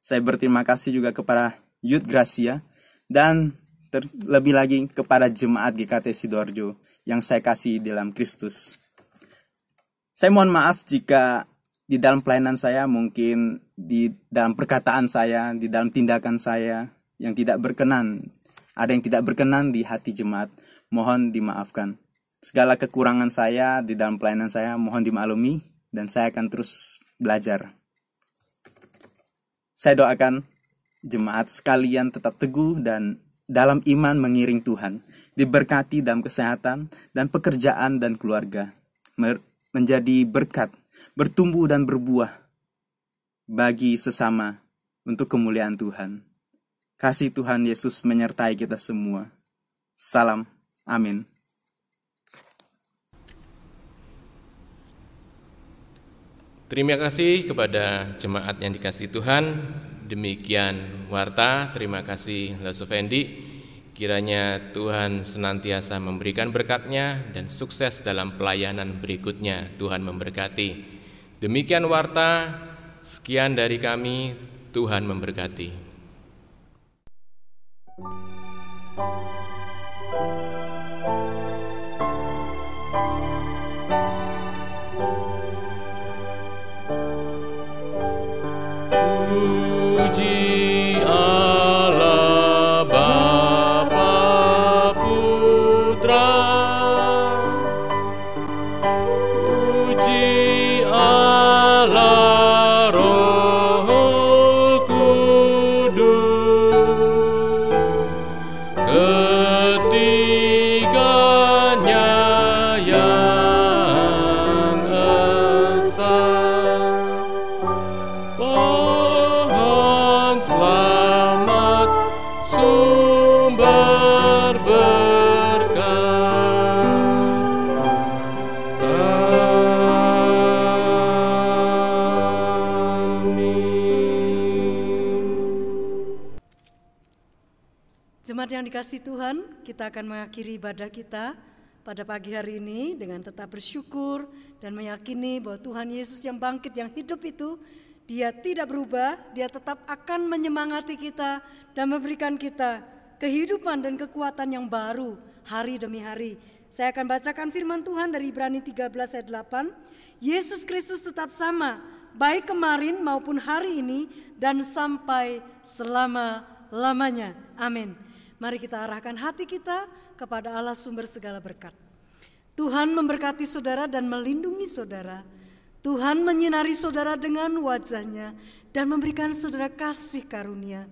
[SPEAKER 3] Saya berterima kasih juga kepada Youth Gracia, dan terlebih lagi kepada jemaat GKT Sidoarjo yang saya kasih dalam Kristus. Saya mohon maaf jika di dalam pelayanan saya, mungkin di dalam perkataan saya, di dalam tindakan saya yang tidak berkenan, ada yang tidak berkenan di hati jemaat, mohon dimaafkan. Segala kekurangan saya di dalam pelayanan saya mohon dimaklumi, dan saya akan terus belajar. Saya doakan jemaat sekalian tetap teguh dan dalam iman mengiring Tuhan, diberkati dalam kesehatan dan pekerjaan dan keluarga, menjadi berkat, bertumbuh dan berbuah bagi sesama untuk kemuliaan Tuhan. Kasih Tuhan Yesus menyertai kita semua. Salam. Amin.
[SPEAKER 1] Terima kasih kepada jemaat yang dikasihi Tuhan. Demikian warta. Terima kasih Lose Fendi. Kiranya Tuhan senantiasa memberikan berkat-Nya dan sukses dalam pelayanan berikutnya. Tuhan memberkati. Demikian warta. Sekian dari kami. Tuhan memberkati.
[SPEAKER 4] Puji Allah Bapa Putra, puji Allah Roh Kudus, ketiganya yang esa. Pohon selamat, sumber berkat. Amin.
[SPEAKER 2] Jemaat yang dikasihi Tuhan, kita akan mengakhiri ibadah kita pada pagi hari ini dengan tetap bersyukur dan meyakini bahwa Tuhan Yesus yang bangkit, yang hidup itu, Dia tidak berubah, Dia tetap akan menyemangati kita dan memberikan kita kehidupan dan kekuatan yang baru hari demi hari. Saya akan bacakan firman Tuhan dari Ibrani 13 ayat 8. Yesus Kristus tetap sama baik kemarin maupun hari ini, dan sampai selama-lamanya. Amin. Mari kita arahkan hati kita kepada Allah sumber segala berkat. Tuhan memberkati saudara dan melindungi saudara. Tuhan menyinari saudara dengan wajah-Nya dan memberikan saudara kasih karunia.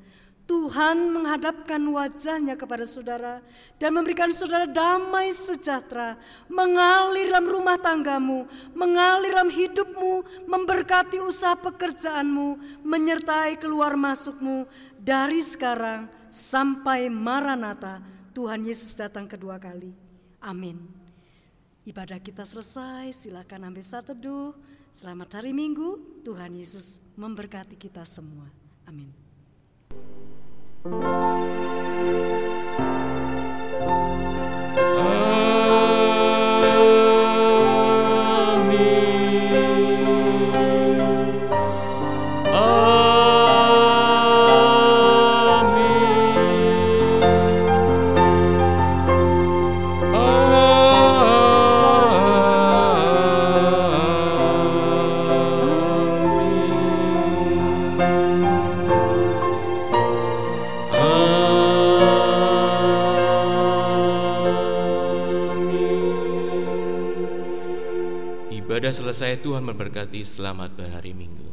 [SPEAKER 2] Tuhan menghadapkan wajah-Nya kepada saudara dan memberikan saudara damai sejahtera, mengalir dalam rumah tanggamu, mengalir dalam hidupmu, memberkati usaha pekerjaanmu, menyertai keluar masukmu dari sekarang sampai Maranatha, Tuhan Yesus datang kedua kali. Amin. Ibadah kita selesai, silakan ambil saat teduh. Selamat hari Minggu, Tuhan Yesus memberkati kita semua. Amin.
[SPEAKER 1] Ibadah selesai, Tuhan memberkati. Selamat berhari Minggu.